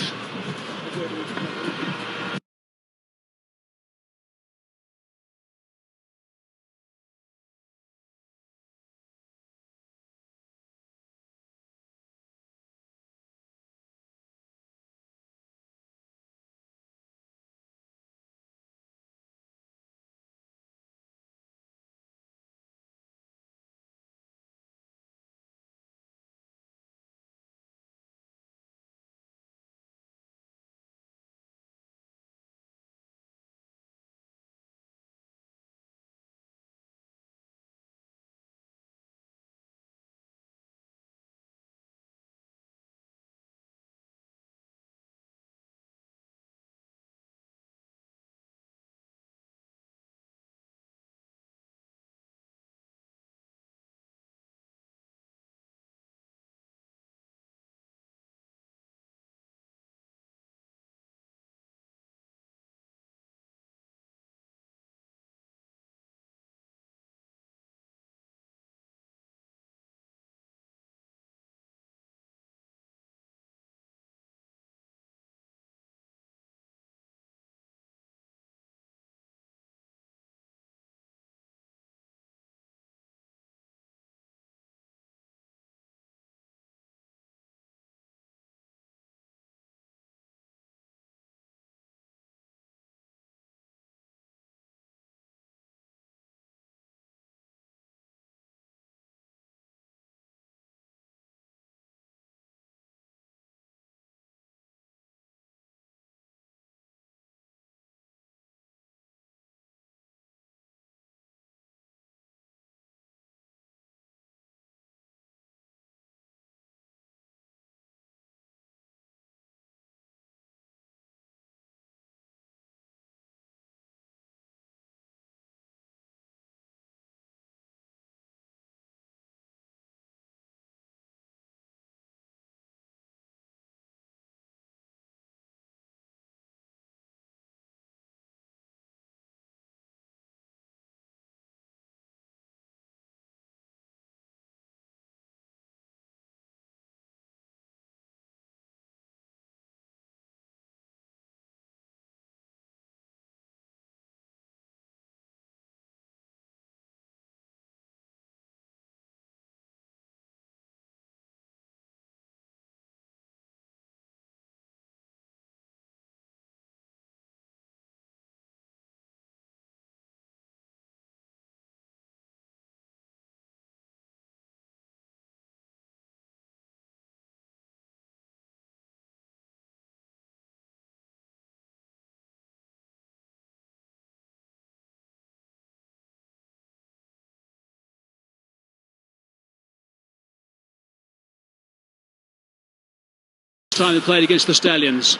time they played against the Stallions.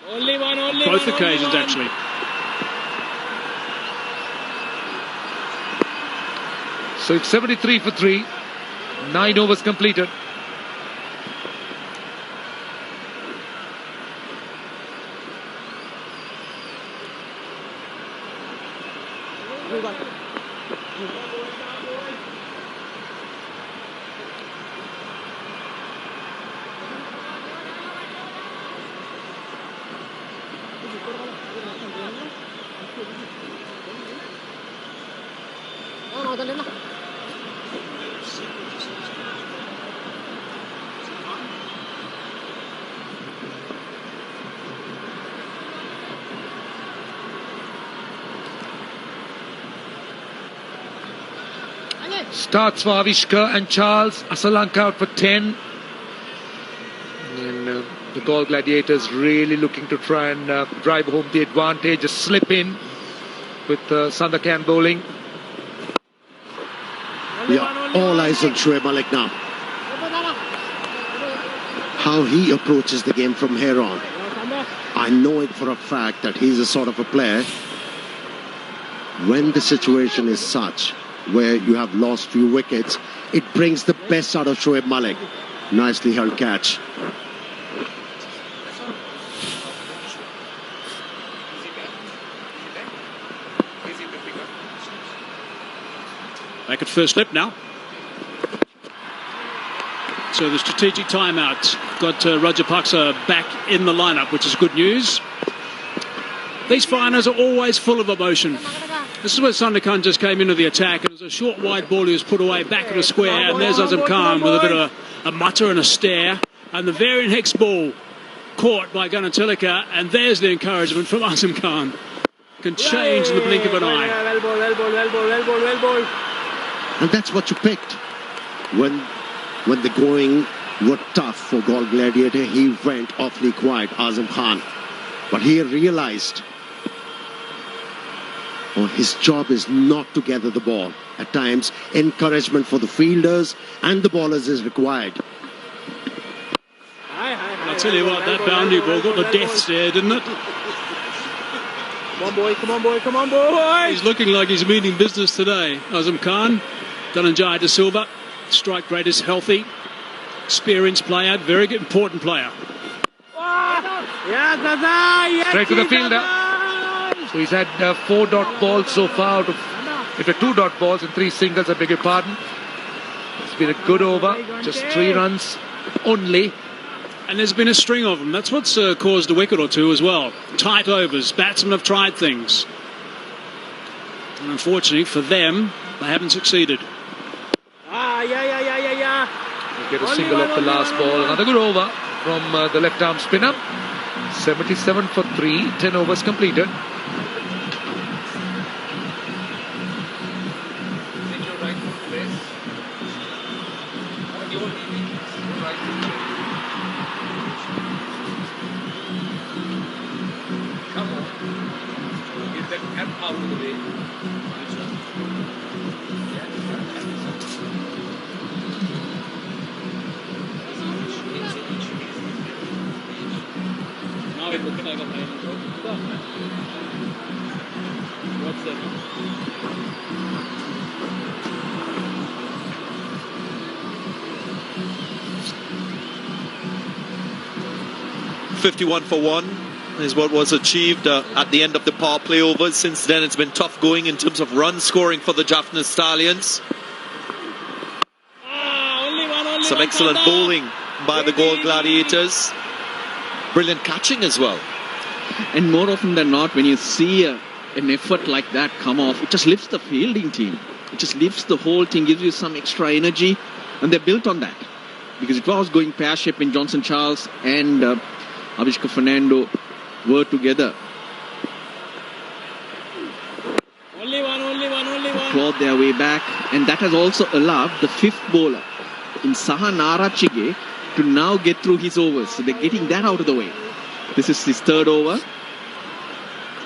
Only one, only Both one, occasions, only one. actually. So it's 73 for 3. 9 overs completed. Starts for Avishka and Charles. Asalanka out for 10. And the Galle Gladiators really looking to try and drive home the advantage. Just slip in with Sandakan bowling. Yeah, all eyes on Shoaib Malik now. How he approaches the game from here on. I know it for a fact that he's a sort of a player. When the situation is such where you have lost few wickets, it brings the best out of Shoaib Malik. Nicely held catch. Back at first slip now. So the strategic timeout got Rajapaksa back in the lineup, which is good news. These finals are always full of emotion. This is where Sandakan just came into the attack, and it was a short wide ball he was put away back at a square, and there's Azam Khan with a bit of a mutter and a stare, and the Varian Hex ball caught by Ganatilaka, and there's the encouragement from Azam Khan. Can change in the blink of an eye. Well ball, well ball, well ball, well ball, well ball. And that's what you picked. When the going were tough for Galle Gladiator, he went awfully quiet, Azam Khan. But he realized his job is not to gather the ball. At times, encouragement for the fielders and the bowlers is required. I'll tell you what, that boundary ball got the death stare, didn't it? Come on, boy, come on, boy, come on, boy. He's looking like he's meaning business today. Azam Khan, Dhananjaya De Silva, strike rate is healthy. Experienced player, very good, important player. Straight to the fielder. So he's had 4 dot balls so far. It were 2 dot balls and 3 singles, I beg your pardon. It's been a good over. Just 3 runs only. And there's been a string of them. That's what's caused a wicket or two as well. Tight overs. Batsmen have tried things. And unfortunately for them, they haven't succeeded. They get a single off the last ball. Another good over from the left arm spinner. 77 for 3. 10 overs completed. What's that? 51 for 1 is what was achieved at the end of the power play overs. Since then, it's been tough going in terms of run scoring for the Jaffna Stallions. Some excellent bowling by the Galle Gladiators. Brilliant catching as well. And more often than not, when you see an effort like that come off, it just lifts the fielding team. It just lifts the whole team, gives you some extra energy, and they're built on that. Because it was going pear-shaped when Johnson Charles and Avishka Fernando were together. Only one. Clawed their way back, and that has also allowed the 5th bowler in Saha Narachige to now get through his overs. So they're getting that out of the way. This is his 3rd over,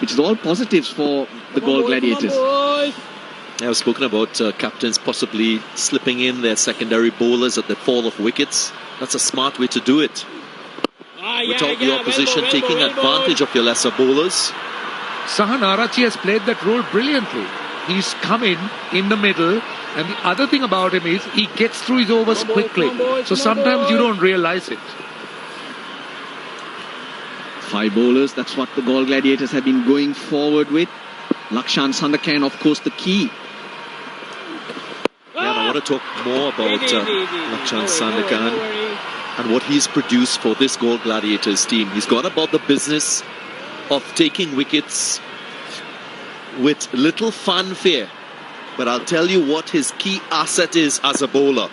which is all positives for the Galle Gladiators. I've spoken about captains possibly slipping in their secondary bowlers at the fall of wickets. That's a smart way to do it. Without the opposition taking advantage of your lesser bowlers. Sahan Arachi has played that role brilliantly. He's come in the middle, and the other thing about him is he gets through his overs quickly. So sometimes you don't realize it. 5 bowlers, that's what the Galle Gladiators have been going forward with. Lakshan Sandakan, of course, the key. Yeah, I want to talk more about Lakshan Sandakan and what he's produced for this Galle Gladiators team. He's gone about the business of taking wickets with little fanfare. But I'll tell you what his key asset is as a bowler.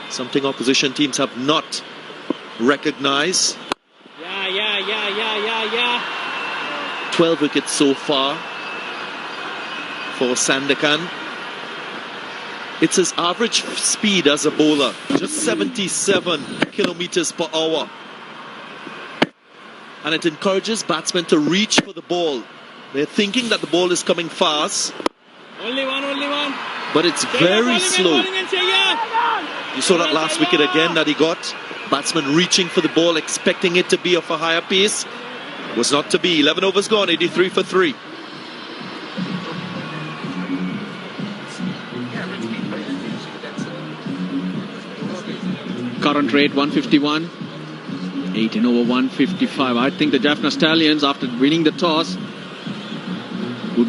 Something opposition teams have not recognized. 12 wickets so far for Sandakan. It's his average speed as a bowler, just 77 kilometers per hour. And it encourages batsmen to reach for the ball. They're thinking that the ball is coming fast. Only one. But it's very slow. You saw that last wicket again that he got. Batsman reaching for the ball, expecting it to be of a higher pace. Was not to be. 11 overs gone, 83 for 3. Current rate 151. 18 over 155. I think the Jaffna Stallions, after winning the toss, would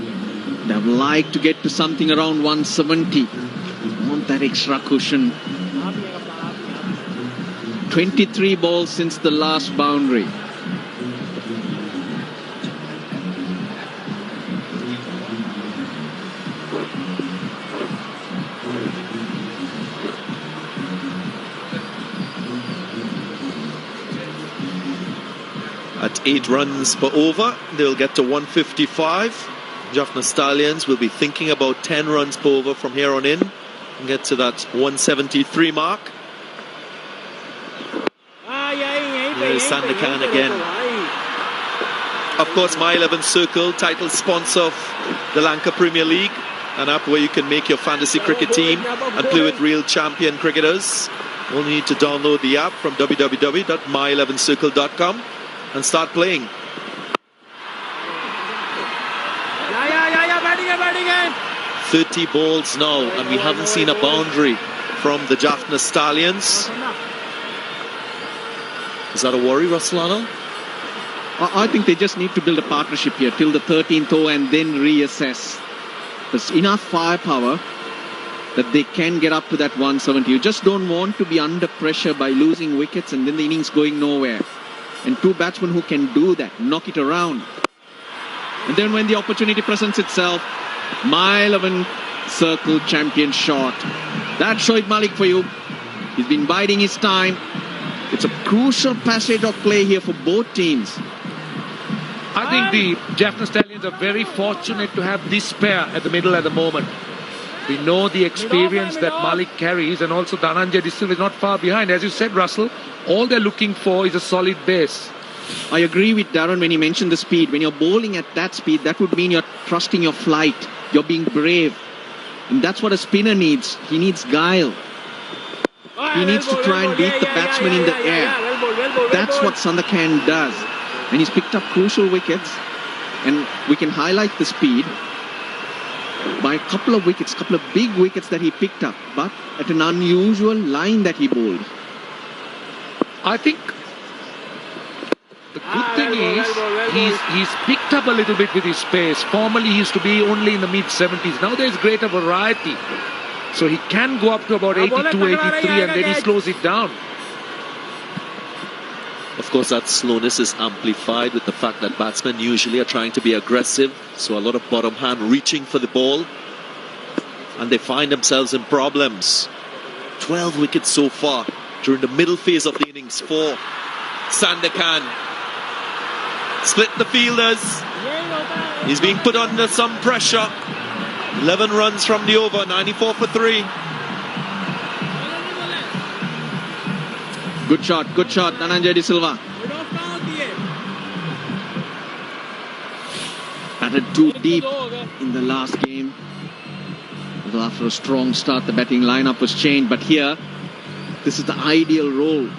have liked to get to something around 170. Want that extra cushion. 23 balls since the last boundary. At 8 runs per over, they'll get to 155. Jaffna Stallions will be thinking about 10 runs per over from here on in and get to that 173 mark. Here's Sandakan again. Of course, My 11 Circle, title sponsor of the Lanka Premier League, an app where you can make your fantasy cricket team and play with real champion cricketers. Only need to download the app from www.my11circle.com and start playing. Batting in. 30 balls now, and we haven't seen a boundary from the Jaffna Stallions. Is that a worry, Ruslano? I think they just need to build a partnership here till the 13th over and then reassess. There's enough firepower that they can get up to that 170. You just don't want to be under pressure by losing wickets and then the innings going nowhere. And 2 batsmen who can do that, knock it around. And then when the opportunity presents itself, My 11 Circle champion shot. That's Shoaib Malik for you. He's been biding his time. It's a crucial passage of play here for both teams. I think the Jaffna Stallions are very fortunate to have this pair at the middle at the moment. We know the experience that Malik carries, and also Dhananjay De Silva is not far behind. As you said, Russell, all they're looking for is a solid base. I agree with Darren when he mentioned the speed. When you're bowling at that speed, that would mean you're trusting your flight. You're being brave. And that's what a spinner needs. He needs guile. He needs to try and beat the batsman in the air. That's what Sandakan does. And he's picked up crucial wickets. And we can highlight the speed by a couple of wickets, couple of big wickets that he picked up, but at an unusual line that he bowled. I think the good thing is he's picked up a little bit with his pace. Formerly he used to be only in the mid-70s. Now there's greater variety. So he can go up to about 82, 83 and then he slows it down. Of course, that slowness is amplified with the fact that batsmen usually are trying to be aggressive. So a lot of bottom hand reaching for the ball. And they find themselves in problems. 12 wickets so far during the middle phase of the innings for Sandakan. Split the fielders. He's being put under some pressure. 11 runs from the over, 94 for 3. Good shot, Dhananjay De Silva. Batted too deep in the last game. After a strong start, the batting lineup was changed, but here This is the ideal role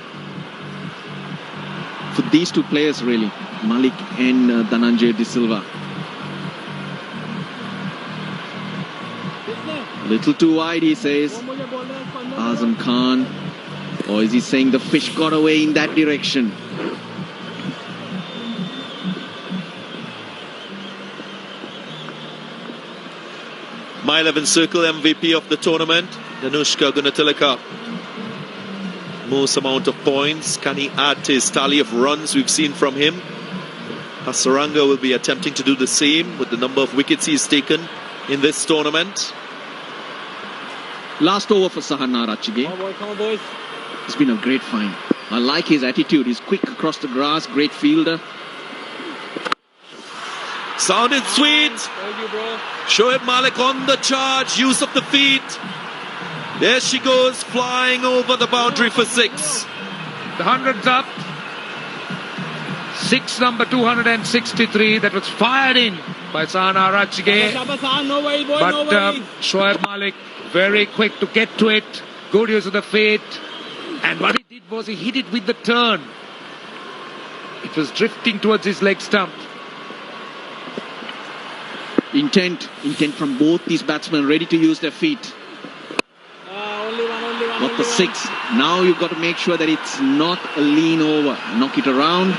for these two players, really, Malik and Dhananjay De Silva. A little too wide, he says. Azam Khan. Or is he saying the fish got away in that direction? My 11 circle MVP of the tournament, Danushka Gunatilaka. Most amount of points. Can he add to his tally of runs we've seen from him? Hasaranga will be attempting to do the same with the number of wickets he's taken in this tournament. Last over for Sahan Narachige. Come on, boys. It's been a great find. I like his attitude. He's quick across the grass, great fielder. Sounded sweet. Thank you, bro. Shoaib Malik on the charge, use of the feet. There she goes, flying over the boundary for 6. The 100's up. 6 number 263 that was fired in by Sahan Narachige. No way, boy, But no way. Shoaib Malik very quick to get to it. Good use of the feet. And what he did was he hit it with the turn. It was drifting towards his leg stump. Intent from both these batsmen, ready to use their feet. Only one. Got the 6. Now you've got to make sure that it's not a lean over. Knock it around.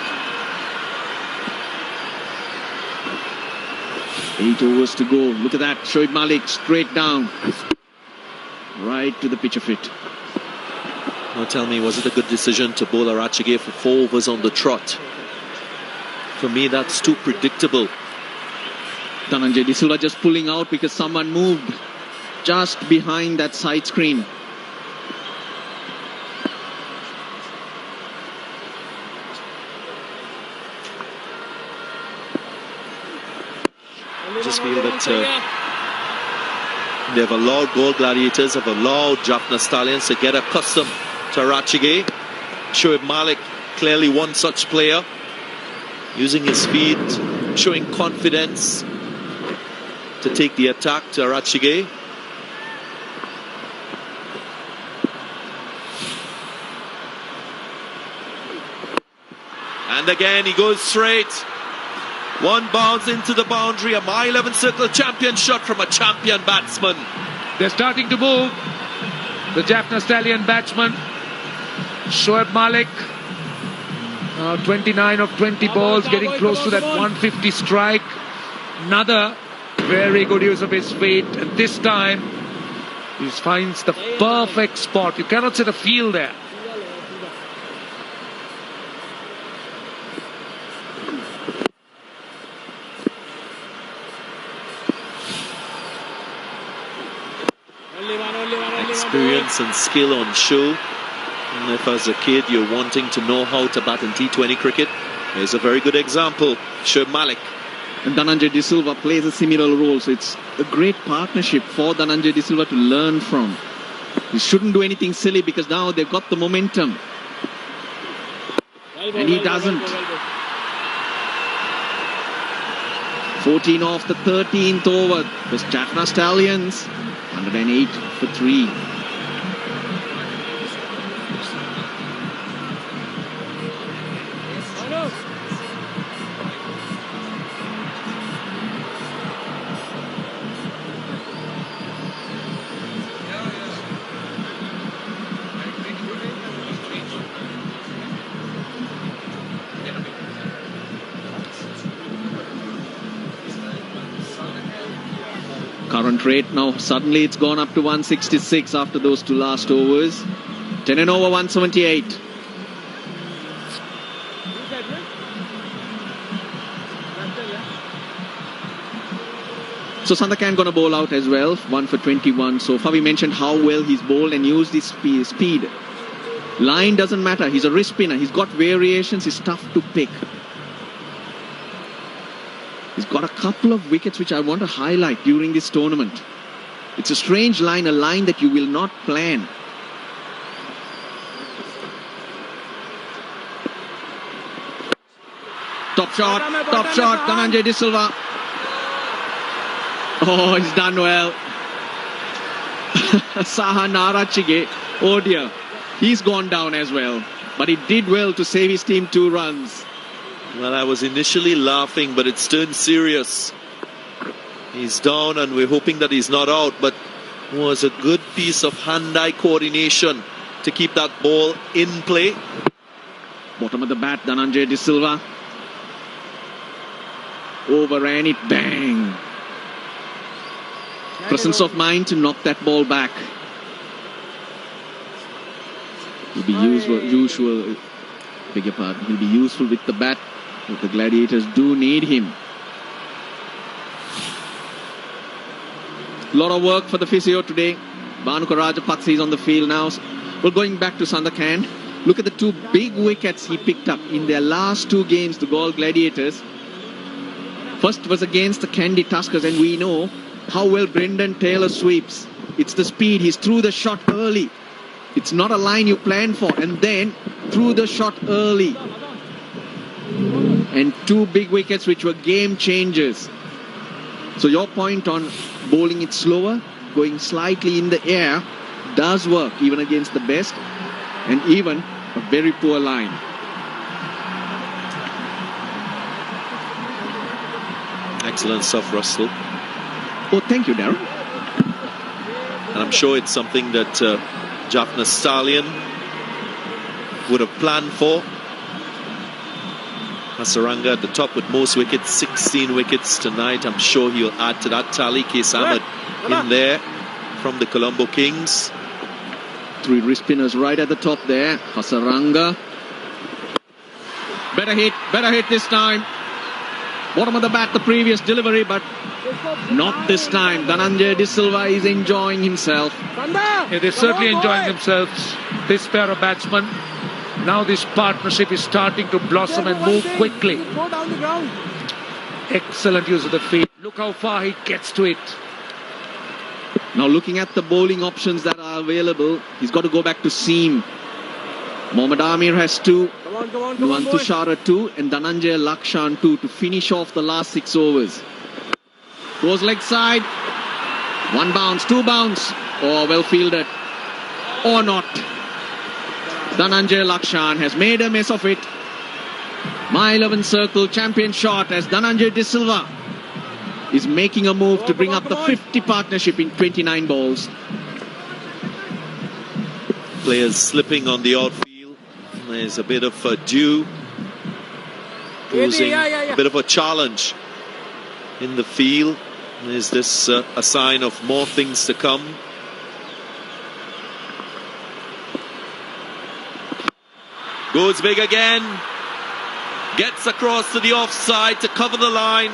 8 overs to go. Look at that. Shoaib Malik straight down. Right to the pitch of it. Now tell me, was it a good decision to bowl Arachige for 4 overs on the trot? For me, that's too predictable. Dhananjay De Silva just pulling out because someone moved just behind that side screen. I just feel that they've allowed Gold Gladiators, have allowed Jaffna Stallions to get accustomed to Arachige. Shoaib Malik, clearly one such player, using his feet, showing confidence to take the attack to Arachige. And again he goes straight. One bounce into the boundary, a My 11 circle champion shot from a champion batsman. They're starting to move. The Jaffna Stallion batsman, Shoaib Malik, 29 of 20 balls, getting close to that 150 strike. Another very good use of his feet, and this time he finds the perfect spot. You cannot set a field there. Experience and skill on show. And if as a kid you're wanting to know how to bat in T20 cricket, here's a very good example. Shoaib Malik. And Dhananjay De Silva plays a similar role, so it's a great partnership for Dhananjay De Silva to learn from. He shouldn't do anything silly because now they've got the momentum. And he doesn't. 14 off the 13th over. The Jaffna Stallions, 108 for 3. Current rate now, suddenly it's gone up to 166 after those 2 last overs. 10 and over 178. So Sandakan going to bowl out as well, 1 for 21. So far we mentioned how well he's bowled and used his speed. Line doesn't matter, he's a wrist spinner, he's got variations, he's tough to pick. He's got a couple of wickets which I want to highlight during this tournament. It's a strange line, a line that you will not plan. Top shot, Dhananjay De Silva. Oh, he's done well. Sahan Narachige, oh dear. He's gone down as well. But he did well to save his team 2 runs. Well, I was initially laughing, but it's turned serious. He's down and we're hoping that he's not out, but it was a good piece of hand-eye coordination to keep that ball in play. Bottom of the bat, Dhananjay De Silva. Overran it, bang. Presence of mind to knock that ball back. He'll be useful with the bat, but the Gladiators do need him. A lot of work for the physio today. Bhanuka Rajapaksa is on the field now. We're going back to Sandakan. Look at the 2 big wickets he picked up in their last 2 games, the Galle Gladiators. First was against the Kandy Tuskers, and we know how well Brendan Taylor sweeps. It's the speed. He's through the shot early. It's not a line you plan for, and then through the shot early. And 2 big wickets which were game changers. So your point on bowling it slower, going slightly in the air, does work even against the best, and even a very poor line. Excellent stuff, Russell. Oh, thank you, Darren. And I'm sure it's something that Jaffna Stallion would have planned for. Hasaranga at the top with most wickets, 16 wickets tonight. I'm sure he'll add to that tally. Case Ahmed in there from the Colombo Kings. 3 wrist spinners right at the top there. Hasaranga. Better hit this time. Bottom of the bat, the previous delivery, but not this time. Dhananjay De Silva is enjoying himself. Yeah, they're certainly enjoying themselves, this pair of batsmen. Now this partnership is starting to blossom and move quickly. Excellent use of the field. Look how far he gets to it. Now looking at the bowling options that are available, he's got to go back to seam. Mohammad Amir has 2. Nuwan Tushara 2 and Dhananjay Lakshan 2 to finish off the last 6 overs. Goes leg side. 1 bounce, 2 bounce. Oh, well fielded. Or not. Dhananjay Lakshan has made a mess of it. My 11 circle champion shot as Dhananjay De Silva is making a move to bring up the 50 partnership in 29 balls. Players slipping on the outfield. There's a bit of a dew, posing a bit of a challenge in the field. Is this a sign of more things to come? Goes big again, gets across to the offside to cover the line,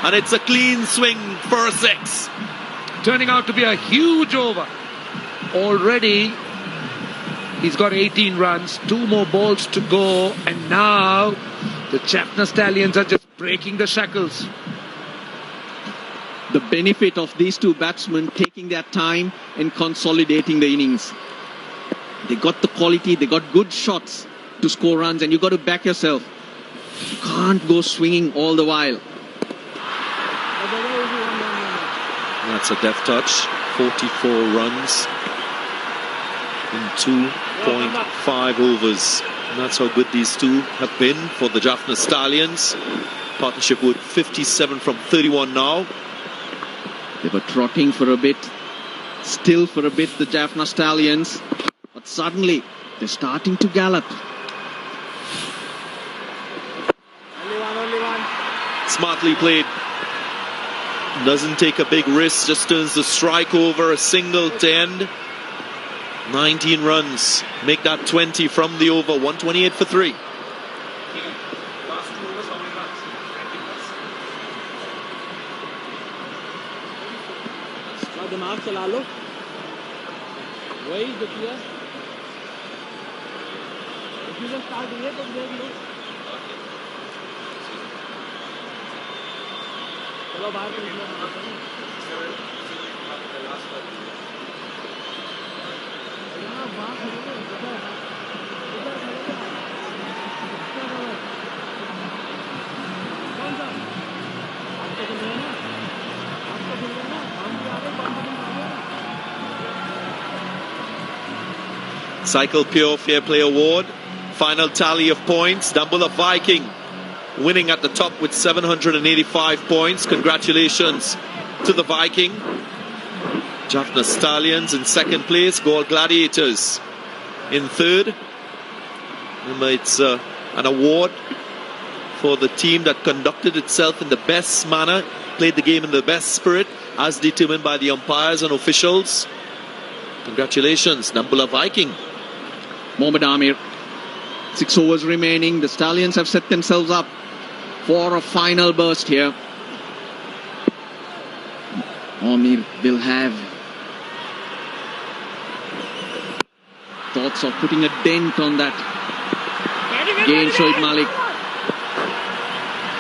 and it's a clean swing for a 6. Turning out to be a huge over. Already he's got 18 runs, 2 more balls to go, and now the Jaffna Stallions are just breaking the shackles. The benefit of these 2 batsmen taking their time and consolidating the innings. They got the quality, they got good shots to score runs, and you got to back yourself. You can't go swinging all the while. That's a deft touch. 44 runs in 2.5 overs. And that's how good these 2 have been for the Jaffna Stallions. Partnership with 57 from 31 now. They were trotting for a bit, still for a bit, the Jaffna Stallions. But suddenly, they're starting to gallop. Smartly played. Doesn't take a big risk, just turns the strike over, a single to end. 19 runs, make that 20 from the over, 128 for 3. दिमाग चला लो वही जो किया start हुए तो देख लो चलो बाहर Cycle Pure Fair Play Award. Final tally of points. Dambulla Viking winning at the top with 785 points. Congratulations to the Viking. Jaffna Stallions in second place. Galle Gladiators in third. Remember, it's an award for the team that conducted itself in the best manner, played the game in the best spirit, as determined by the umpires and officials. Congratulations, Dambulla Viking. Mohammad Amir. 6 overs remaining. The Stallions have set themselves up for a final burst here. Amir will have thoughts of putting a dent on that. Again, Shoaib Malik.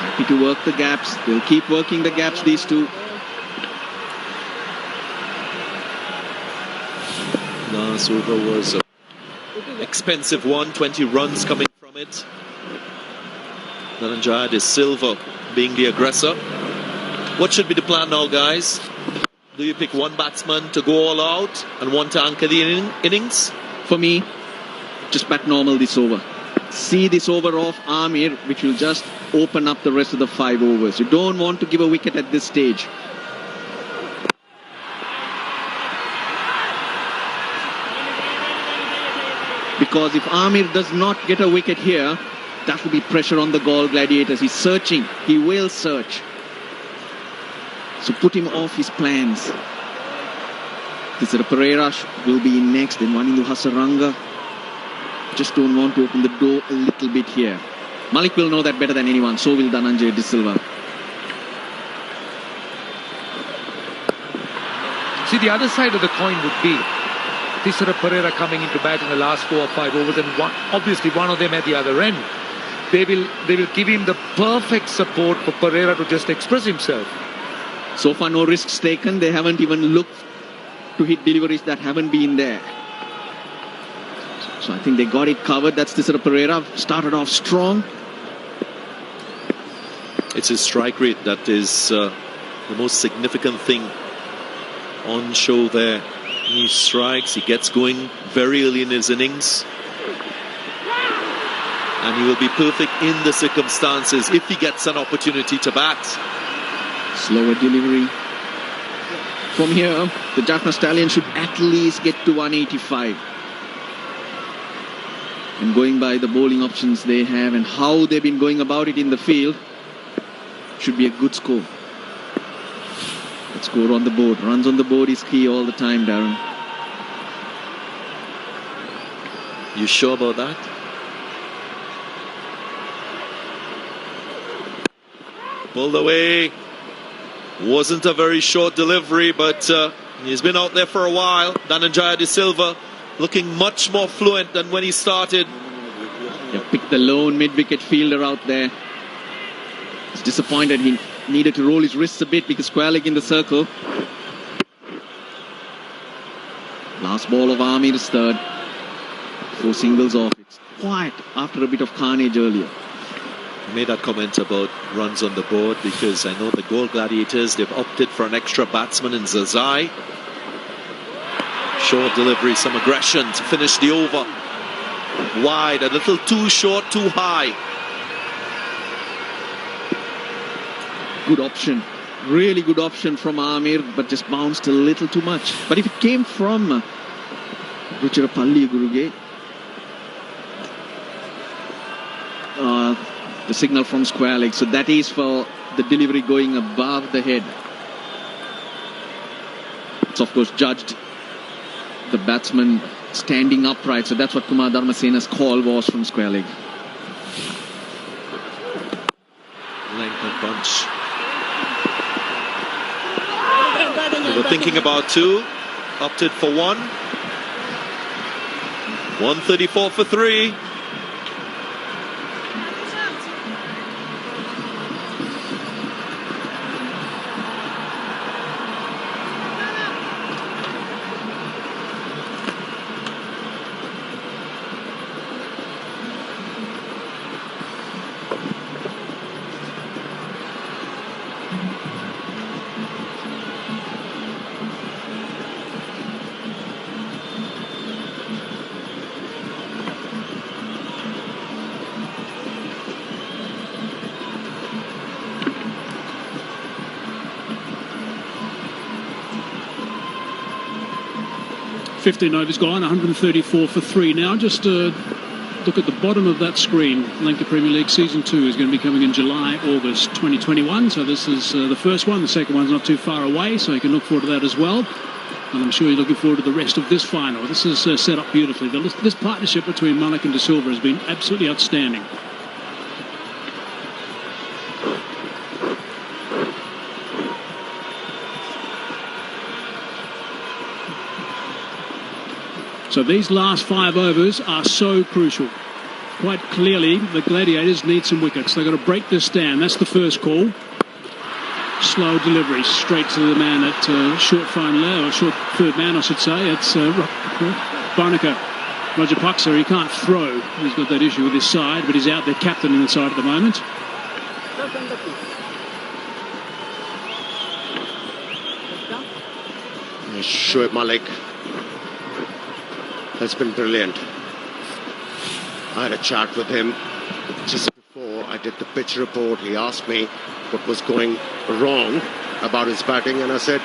Happy to work the gaps. They'll keep working the gaps, these two. Last over was an expensive one, 20 runs coming from it. Dhananjaya De Silva being the aggressor. What should be the plan now, guys? Do you pick one batsman to go all out and one to anchor the innings? For me, just bat normal this over. See this over off Amir, which will just open up the rest of the 5 overs. You don't want to give a wicket at this stage. Because if Amir does not get a wicket here, that will be pressure on the Galle Gladiators. He's searching. He will search. So put him off his plans. Tisara Pereira will be in next. Then Wanindu Hasaranga. Just don't want to open the door a little bit here. Malik will know that better than anyone. So will Dhananjaya De Silva. See, the other side of the coin would be Tisara Pereira coming into bat in the last 4 or 5 overs, and obviously one of them at the other end. They will give him the perfect support for Pereira to just express himself. So far, no risks taken. They haven't even looked to hit deliveries that haven't been there. So I think they got it covered. That's Tisara Pereira. Started off strong. It's his strike rate that is the most significant thing on show there. He strikes, he gets going very early in his innings. And he will be perfect in the circumstances if he gets an opportunity to bat. Slower delivery. From here, the Jaffna Stallions should at least get to 185. And going by the bowling options they have and how they've been going about it in the field, should be a good score. That score on the board. Runs on the board is key all the time, Darren. You sure about that? Pulled away. Wasn't a very short delivery, but he's been out there for a while. Dhananjaya De Silva looking much more fluent than when he started. Yeah, picked the lone mid-wicket fielder out there. He's disappointed. He needed to roll his wrists a bit because square leg in the circle. Last ball of Amir's third. 4 singles off. It's quiet after a bit of carnage earlier. I made that comment about runs on the board because I know the Galle Gladiators, they've opted for an extra batsman in Zazai. Short delivery, some aggression to finish the over. Wide, a little too short, too high. Good option. Really good option from Amir, but just bounced a little too much. But if it came from Ruchirapalli Guruge, the signal from square leg. So that is for the delivery going above the head. It's of course judged the batsman standing upright. So that's what Kumar Dharmasena's call was from square leg. Length and punch. They were thinking about 2. Opted for 1. 134 for 3. 15 overs gone, 134 for 3 now. Just look at the bottom of that screen. Lanka Premier League Season 2 is going to be coming in July, August 2021. So this is the first one. The second one's not too far away, so you can look forward to that as well. And I'm sure you're looking forward to the rest of this final. This is set up beautifully. This partnership between Malik and De Silva has been absolutely outstanding. So these last 5 overs are so crucial. Quite clearly, the Gladiators need some wickets. They've got to break this stand. That's the first call. Slow delivery straight to the man at short fine low, or short third man, I should say. It's Barnaker. Rajapaksa, he can't throw. He's got that issue with his side, but he's out there captaining the side at the moment. Shoaib Malik has been brilliant. I had a chat with him just before I did the pitch report. He asked me what was going wrong about his batting, and I said,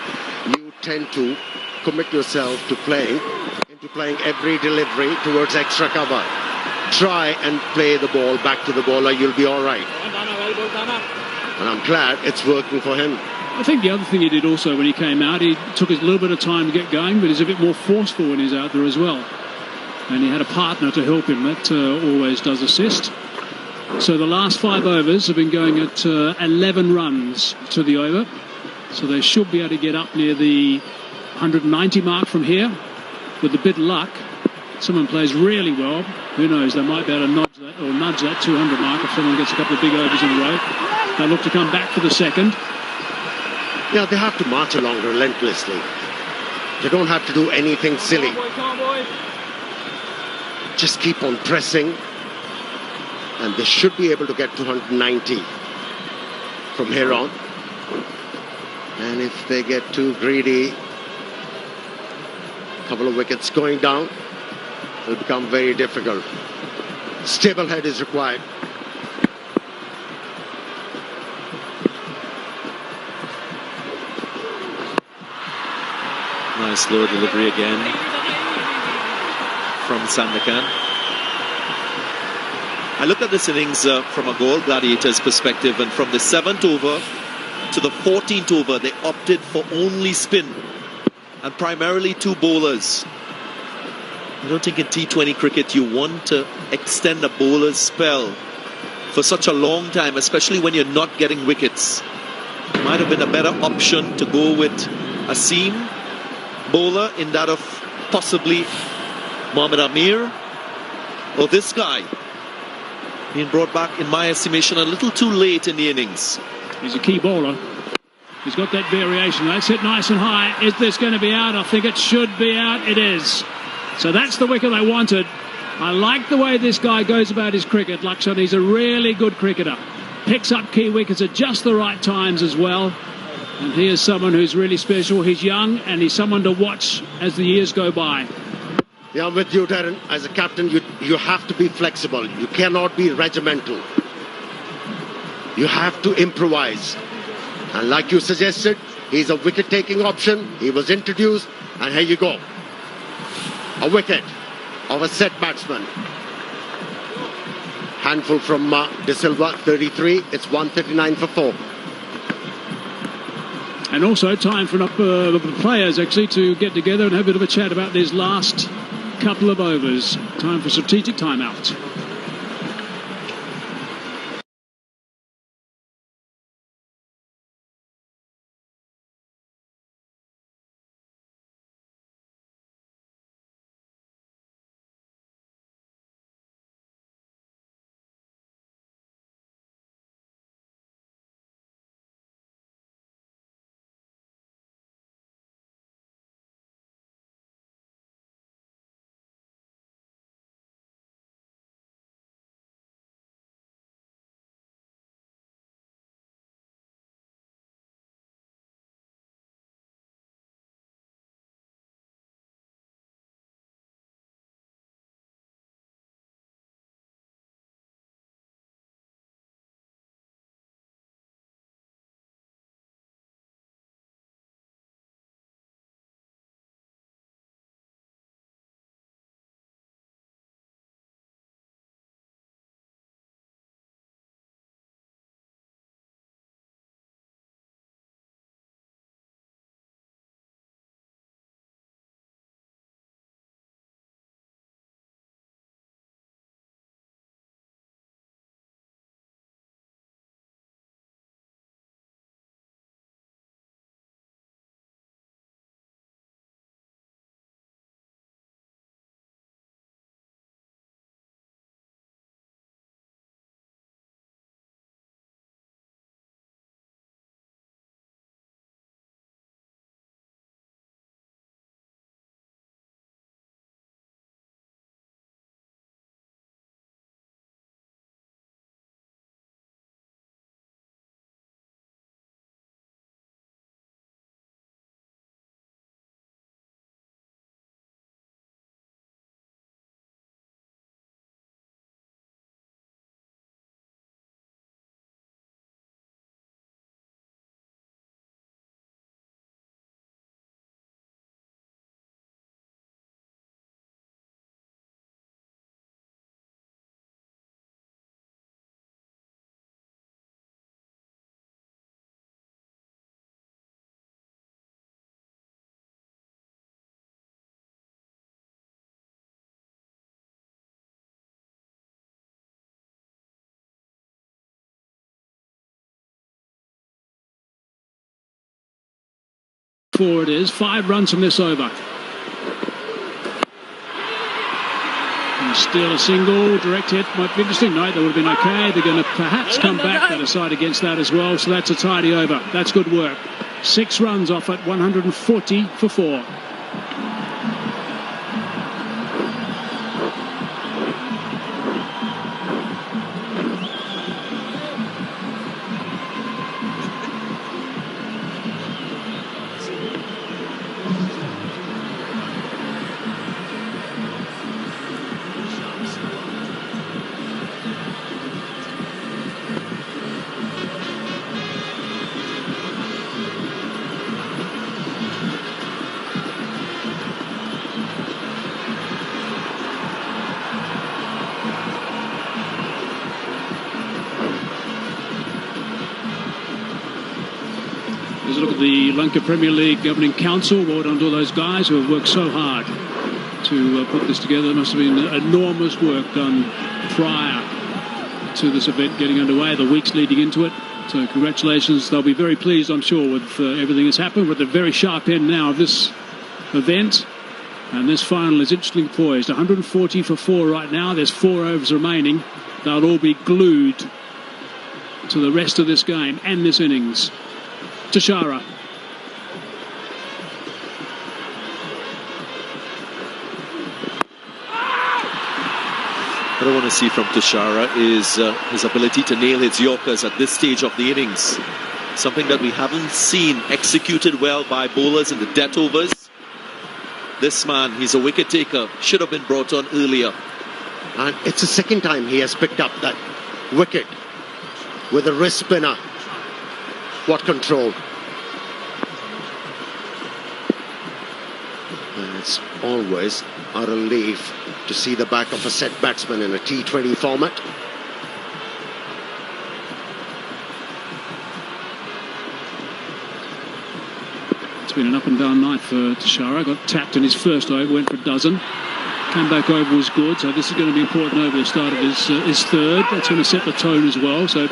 you tend to commit yourself to playing every delivery towards extra cover. Try and play the ball back to the bowler, you'll be all right. And I'm glad it's working for him. I think the other thing he did also when he came out, he took a little bit of time to get going, but he's a bit more forceful when he's out there as well. And he had a partner to help him. That always does assist. So the last 5 overs have been going at 11 runs to the over. So they should be able to get up near the 190 mark from here. With a bit of luck, someone plays really well. Who knows, they might be able to nudge that 200 mark if someone gets a couple of big overs in a row. They look to come back for the second. Yeah, they have to march along relentlessly. They don't have to do anything silly. Come on, boy. Just keep on pressing, and they should be able to get to 190 from here on. And if they get too greedy, a couple of wickets going down, it'll become very difficult. Stable head is required. Nice slow delivery again from Sandakan. I looked at this innings from a Goal Gladiators perspective, and from the 7th over to the 14th over, they opted for only spin and primarily 2 bowlers. I don't think in T20 cricket you want to extend a bowler's spell for such a long time, especially when you're not getting wickets. It might have been a better option to go with a seam bowler in that of possibly Mohammad Amir, or this guy being brought back, in my estimation, a little too late in the innings. He's a key bowler. He's got that variation. That's hit nice and high. Is this going to be out? I think it should be out. It is. So that's the wicket I wanted. I like the way this guy goes about his cricket, Lakshan. He's a really good cricketer. Picks up key wickets at just the right times as well. And he is someone who's really special. He's young, and he's someone to watch as the years go by. Yeah, I'm with you, Darren. As a captain, you have to be flexible. You cannot be regimental. You have to improvise. And like you suggested, he's a wicket-taking option. He was introduced, and here you go. A wicket of a set batsman. Handful from De Silva, 33. It's 139 for 4. And also time for the players actually to get together and have a bit of a chat about these last couple of overs. Time for strategic timeout. 4 it is. 5 runs from this over. And still a single, direct hit might be interesting. No, that would have been okay. They're going to perhaps come back and decide against that as well. So that's a tidy over. That's good work. 6 runs off at 140 for 4. Let's look at the Lanka Premier League Governing Council. Well done to all those guys who have worked so hard to put this together. There must have been enormous work done prior to this event getting underway, the weeks leading into it. So congratulations. They'll be very pleased, I'm sure, with everything that's happened. We're at the very sharp end now of this event. And this final is interestingly poised. 140 for 4 right now. There's 4 overs remaining. They'll all be glued to the rest of this game and this innings. Tashara. What I want to see from Tashara is his ability to nail his Yorkers at this stage of the innings. Something that we haven't seen executed well by bowlers in the death overs. This man, he's a wicket taker, should have been brought on earlier. And it's the second time he has picked up that wicket with a wrist spinner. What control. And it's always a relief to see the back of a set batsman in a T20 format. It's been an up and down night for Tashara. Got tapped in his first over, went for a dozen. Came back over, was good. So this is going to be important over the start of his third. That's going to set the tone as well. So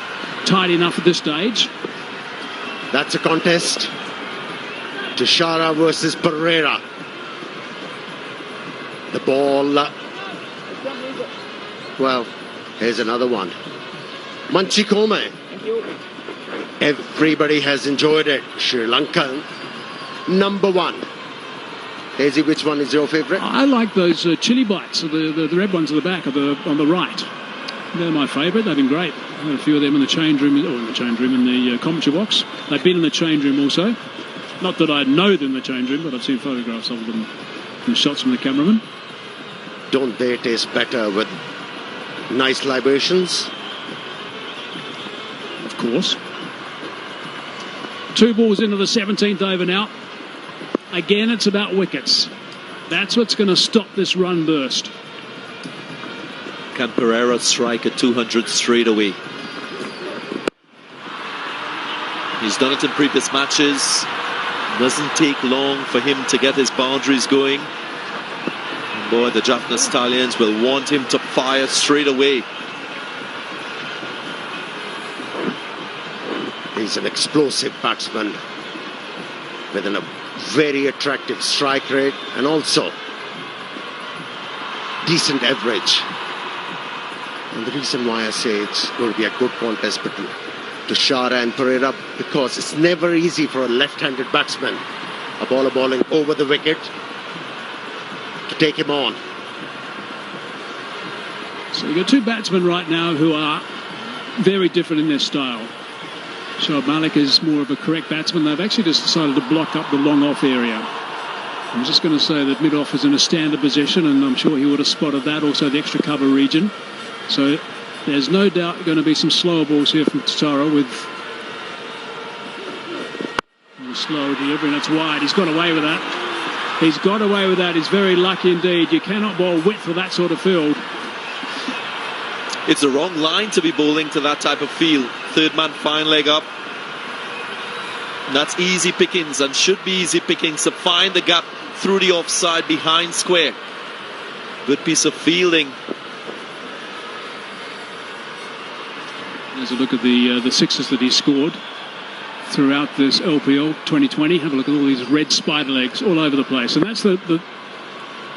tidy enough at this stage. That's a contest. Tashara versus Pereira. The ball. Well, here's another one. Manchikome. Everybody has enjoyed it. Sri Lanka, number 1. Daisy, which one is your favourite? I like those chili bites, the red ones at the back, on the right. They're my favourite. They've been great. I had a few of them in the change room, in the commentary box. They've been in the change room also. Not that I know them in the change room, but I've seen photographs of them and shots from the cameraman. Don't they taste better with nice libations? Of course. 2 balls into the 17th over now. Again, it's about wickets. That's what's going to stop this run burst. Can Pereira strike at 200 straight away? He's done it in previous matches. Doesn't take long for him to get his boundaries going. And boy, the Jaffna Stallions will want him to fire straight away. He's an explosive batsman with a very attractive strike rate and also decent average. And the reason why I say it's going to be a good contest between Tashara and Pereira, because it's never easy for a left-handed batsman, a bowler bowling over the wicket, to take him on. So you've got 2 batsmen right now who are very different in their style. Shoaib Malik is more of a correct batsman. They've actually just decided to block up the long off area. I'm just going to say that mid-off is in a standard position, and I'm sure he would have spotted that, also the extra cover region. So there's no doubt going to be some slower balls here from Tashara with slow delivery, and that's wide. He's got away with that. He's got away with that. He's very lucky indeed. You cannot bowl width for that sort of field. It's the wrong line to be bowling to that type of field. Third man, fine leg up. And that's easy pickings and should be easy pickings to find the gap through the offside behind square. Good piece of fielding. There's a look at the sixes that he scored. throughout this LPL 2020. Have a look at all these red spider legs all over the place. And that's the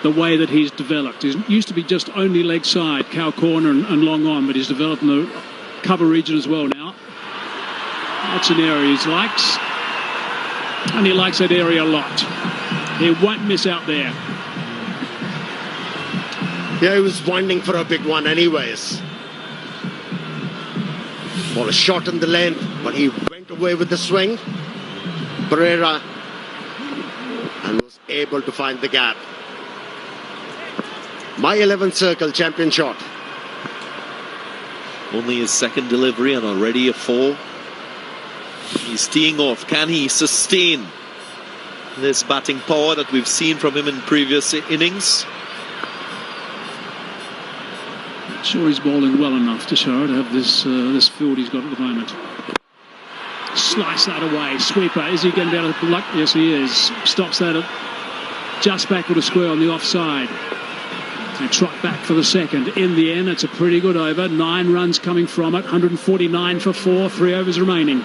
way that he's developed. He used to be just only leg side, cow corner and long on, but he's developed in the cover region as well now. That's an area he likes. And he likes that area a lot. He won't miss out there. Yeah, he was winding for a big one anyways. Ball is short in the length, but he went away with the swing. Pereira, and was able to find the gap. My 11th circle champion shot. Only his second delivery and already a 4. He's teeing off. Can he sustain this batting power that we've seen from him in previous innings? Not sure he's bowling well enough to show to have this field he's got at the moment. Slice that away. Sweeper. Is he going to be able to block? Yes, he is. Stops that at just backward of square on the offside. They trot back for the second. In the end, it's a pretty good over. 9 runs coming from it. 149 for 4. 3 overs remaining.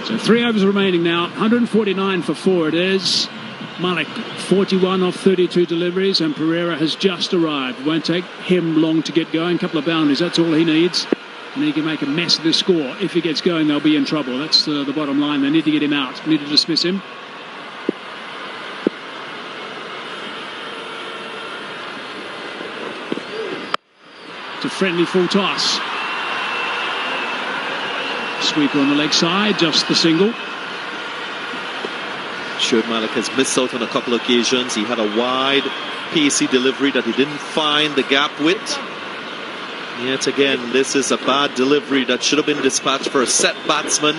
So 3 overs remaining now. 149 for 4 it is. Malik 41 off 32 deliveries, and Pereira has just arrived. Won't take him long to get going. Couple of boundaries, that's all he needs. And he can make a mess of this score. If he gets going, they'll be in trouble. That's the bottom line. They need to get him out. Need to dismiss him. It's a friendly full toss. Sweeper on the leg side, just the single. Shoaib Malik has missed out on a couple of occasions. He had a wide, pacey delivery that he didn't find the gap with. Yet again, this is a bad delivery that should have been dispatched for a set batsman.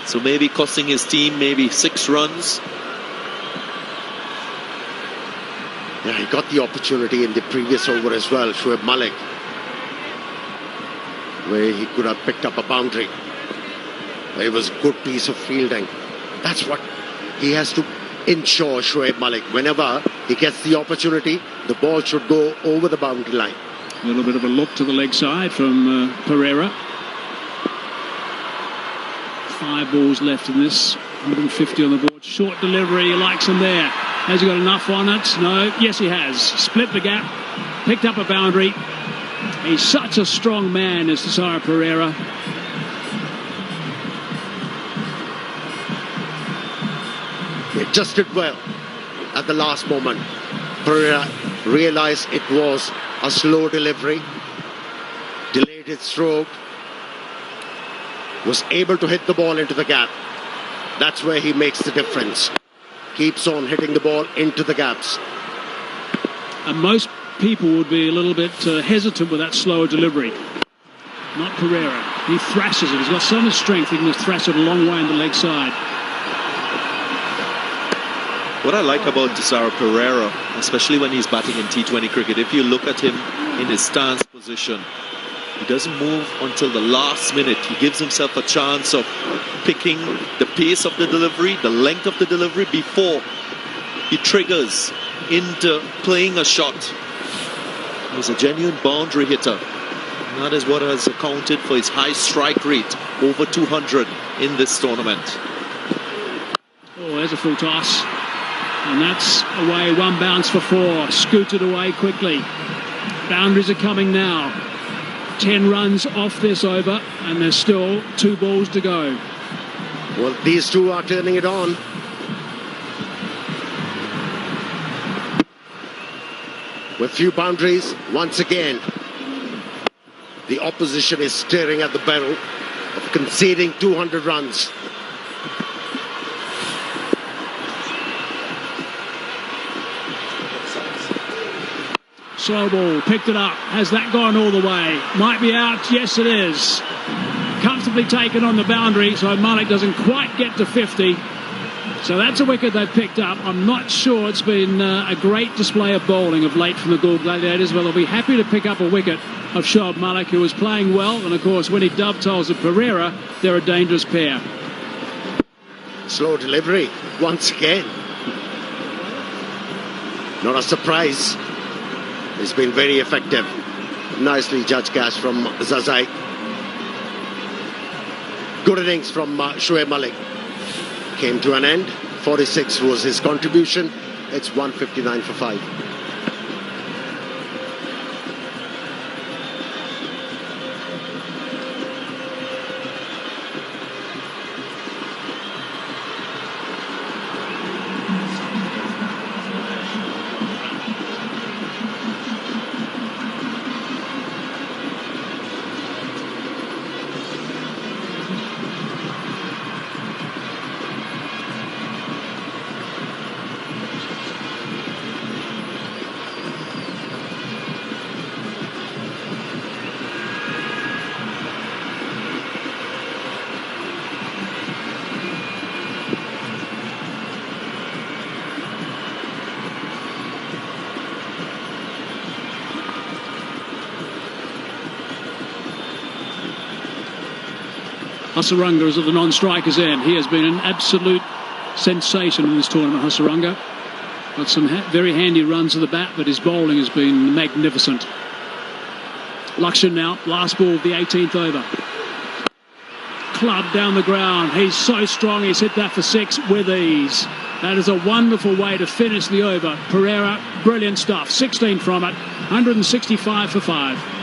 So maybe costing his team maybe 6 runs. Yeah, he got the opportunity in the previous over as well, Shoaib Malik, where he could have picked up a boundary. It was a good piece of fielding. That's what he has to ensure, Shoaib Malik. Whenever he gets the opportunity, the ball should go over the boundary line. A little bit of a look to the leg side from Pereira. 5 balls left in this. 150 on the board. Short delivery, he likes him there. Has he got enough on it? No. Yes, he has. Split the gap. Picked up a boundary. He's such a strong man, is Tisara Pereira. He just did well at the last moment. Pereira realized it was a slow delivery, delayed its stroke, was able to hit the ball into the gap. That's where he makes the difference. Keeps on hitting the ball into the gaps. And most people would be a little bit hesitant with that slower delivery. Not Pereira. He thrashes it. He's got so much strength, he can just thrash it a long way on the leg side. What I like about Tisara Pereira, especially when he's batting in T20 cricket, if you look at him in his stance position, he doesn't move until the last minute. He gives himself a chance of picking the pace of the delivery, the length of the delivery before he triggers into playing a shot. He's a genuine boundary hitter. And that is what has accounted for his high strike rate, over 200 in this tournament. Oh, there's a full toss. And that's away, 1 bounce for 4. Scooted away quickly. Boundaries are coming now. 10 runs off this over, and there's still 2 balls to go. Well, these two are turning it on. With few boundaries, once again, the opposition is staring at the barrel of conceding 200 runs. Slow ball, picked it up. Has that gone all the way? Might be out. Yes, it is. Comfortably taken on the boundary, so Malik doesn't quite get to 50. So that's a wicket they've picked up. I'm not sure it's been a great display of bowling of late from the Galle Gladiators, but they'll be happy to pick up a wicket of Shoaib Malik, who was playing well. And, of course, when he dovetails with Pereira, they're a dangerous pair. Slow delivery once again. Not a surprise. It's been very effective. Nicely judged catch from Zazai. Good innings from Shoaib Malik. Came to an end. 46 was his contribution. It's 159 for 5. Hasaranga is at the non-strikers end. He has been an absolute sensation in this tournament, Hasaranga. Got some very handy runs to the bat, but his bowling has been magnificent. Lakshan now, last ball of the 18th over. Club down the ground. He's so strong. He's hit that for 6 with ease. That is a wonderful way to finish the over. Pereira, brilliant stuff. 16 from it. 165 for 5.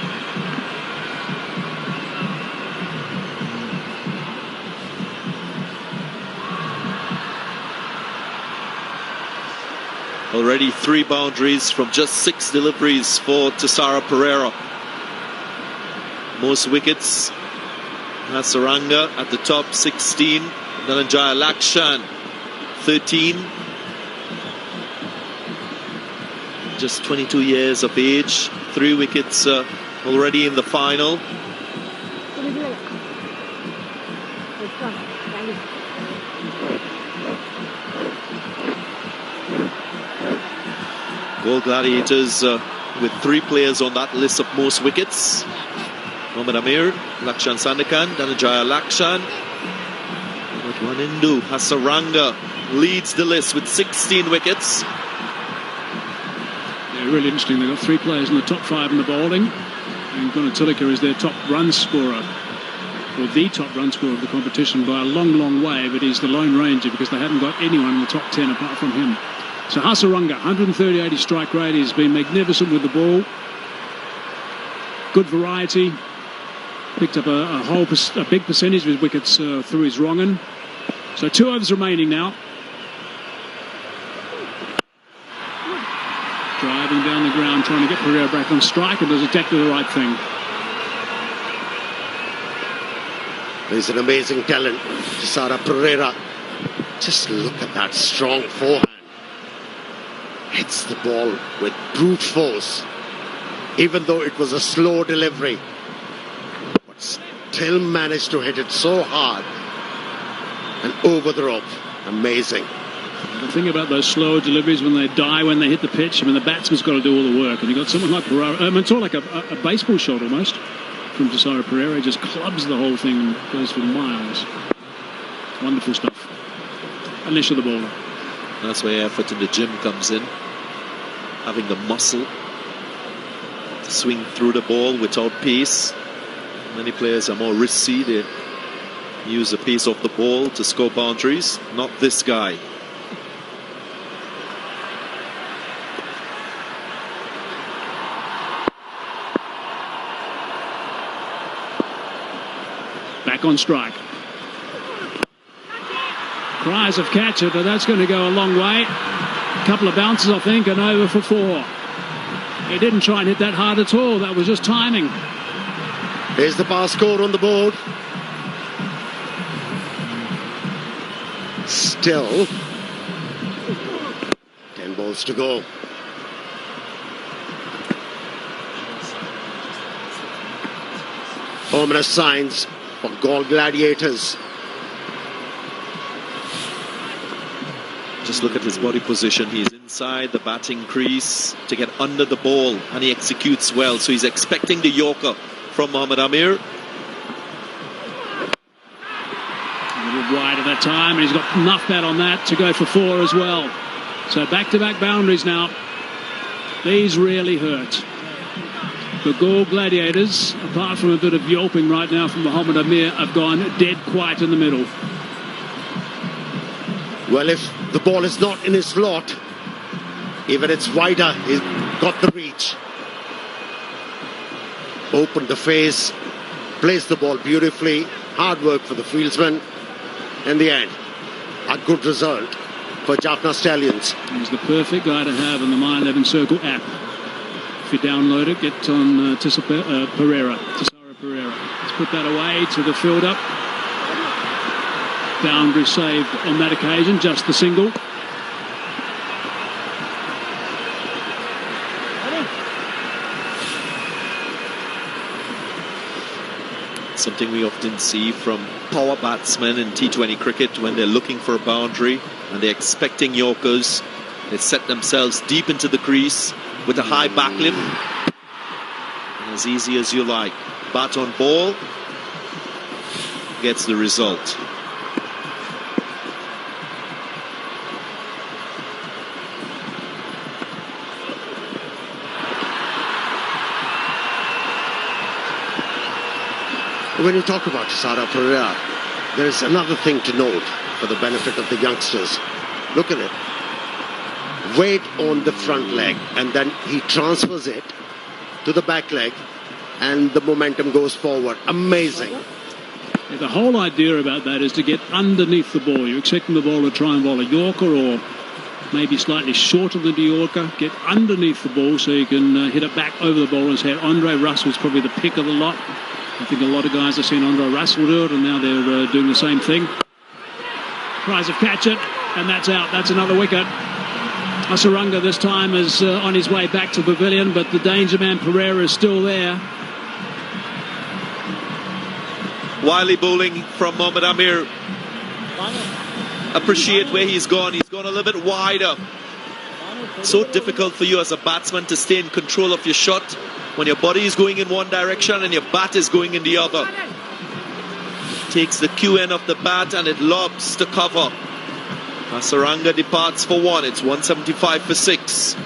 Already 3 boundaries from just 6 deliveries for Thisara Pereira. Most wickets. Hasaranga at the top, 16. Dhananjaya Lakshan, 13. Just 22 years of age. 3 wickets already in the final. Galle Gladiators with 3 players on that list of most wickets. Mohammad Amir, Lakshan Sandakan, Dhananjaya Lakshan. But Wanindu Hasaranga leads the list with 16 wickets. Yeah, really interesting. They've got 3 players in the top 5 in the bowling. And Gunatilaka is their top run scorer, or the top run scorer of the competition by a long, long way. But he's the lone ranger because they haven't got anyone in the top 10 apart from him. So Hasaranga, 138 strike rate. He's been magnificent with the ball. Good variety. Picked up a big percentage of his wickets through his wrong end. So 2 overs remaining now. Driving down the ground, trying to get Pereira back on strike, and does exactly the right thing. He's an amazing talent, Thisara Pereira. Just look at that strong forehand. Hits the ball with brute force, even though it was a slow delivery. But still managed to hit it so hard and over the rope. Amazing. The thing about those slower deliveries, when they die, when they hit the pitch, I mean, the batsman's got to do all the work. And you've got someone like Pereira. I mean, it's all like a baseball shot almost from Thisara Pereira. He just clubs the whole thing and goes for miles. Wonderful stuff. Unless you're the bowler. That's where effort in the gym comes in. Having the muscle to swing through the ball without pace. Many players are more risky. They use the pace of the ball to score boundaries. Not this guy. Back on strike. Cries of catch it, but that's going to go a long way. A couple of bounces, I think, and over for 4. He didn't try and hit that hard at all. That was just timing. Here's the bar score on the board. Still 10 balls to go. Ominous signs for Galle Gladiators. Just look at his body position. He's inside the batting crease to get under the ball, and he executes well. So he's expecting the Yorker from Mohammad Amir. A little wide at that time, and he's got enough bat on that to go for 4 as well. So back-to-back boundaries now. These really hurt. The Galle Gladiators, apart from a bit of yelping right now from Mohammad Amir, have gone dead quiet in the middle. Well, if the ball is not in his slot, even it's wider, he's got the reach. Opened the face, placed the ball beautifully. Hard work for the fieldsman. In the end, a good result for Jaffna Stallions. He's the perfect guy to have in the My 11 Circle app. If you download it, get on Tisara Pereira. Let's put that away to the fielder. Boundary saved on that occasion, just the single. Something we often see from power batsmen in T20 cricket when they're looking for a boundary and they're expecting Yorkers. They set themselves deep into the crease with a high backlimb. And as easy as you like. Bat on ball gets the result. When you talk about Tisara Pereira, there is another thing to note for the benefit of the youngsters. Look at it. Weight on the front leg, and then he transfers it to the back leg, and the momentum goes forward. Amazing. Yeah, the whole idea about that is to get underneath the ball. You're expecting the ball to try and bowl a Yorker or maybe slightly shorter than the Yorker. Get underneath the ball so you can hit it back over the bowler's head. Andre Russell's probably the pick of the lot. I think a lot of guys have seen Andre Russell do it, and now they're doing the same thing. Tries to catch it, and that's out. That's another wicket. Asaranga this time is on his way back to the pavilion, but the danger man Pereira is still there. Wily bowling from Mohammad Amir. Appreciate where he's gone. He's gone a little bit wider. So difficult for you as a batsman to stay in control of your shot when your body is going in one direction and your bat is going in the other. Takes the Q end of the bat and it lobs to cover. Asaranga departs for 1. It's 175 for 6.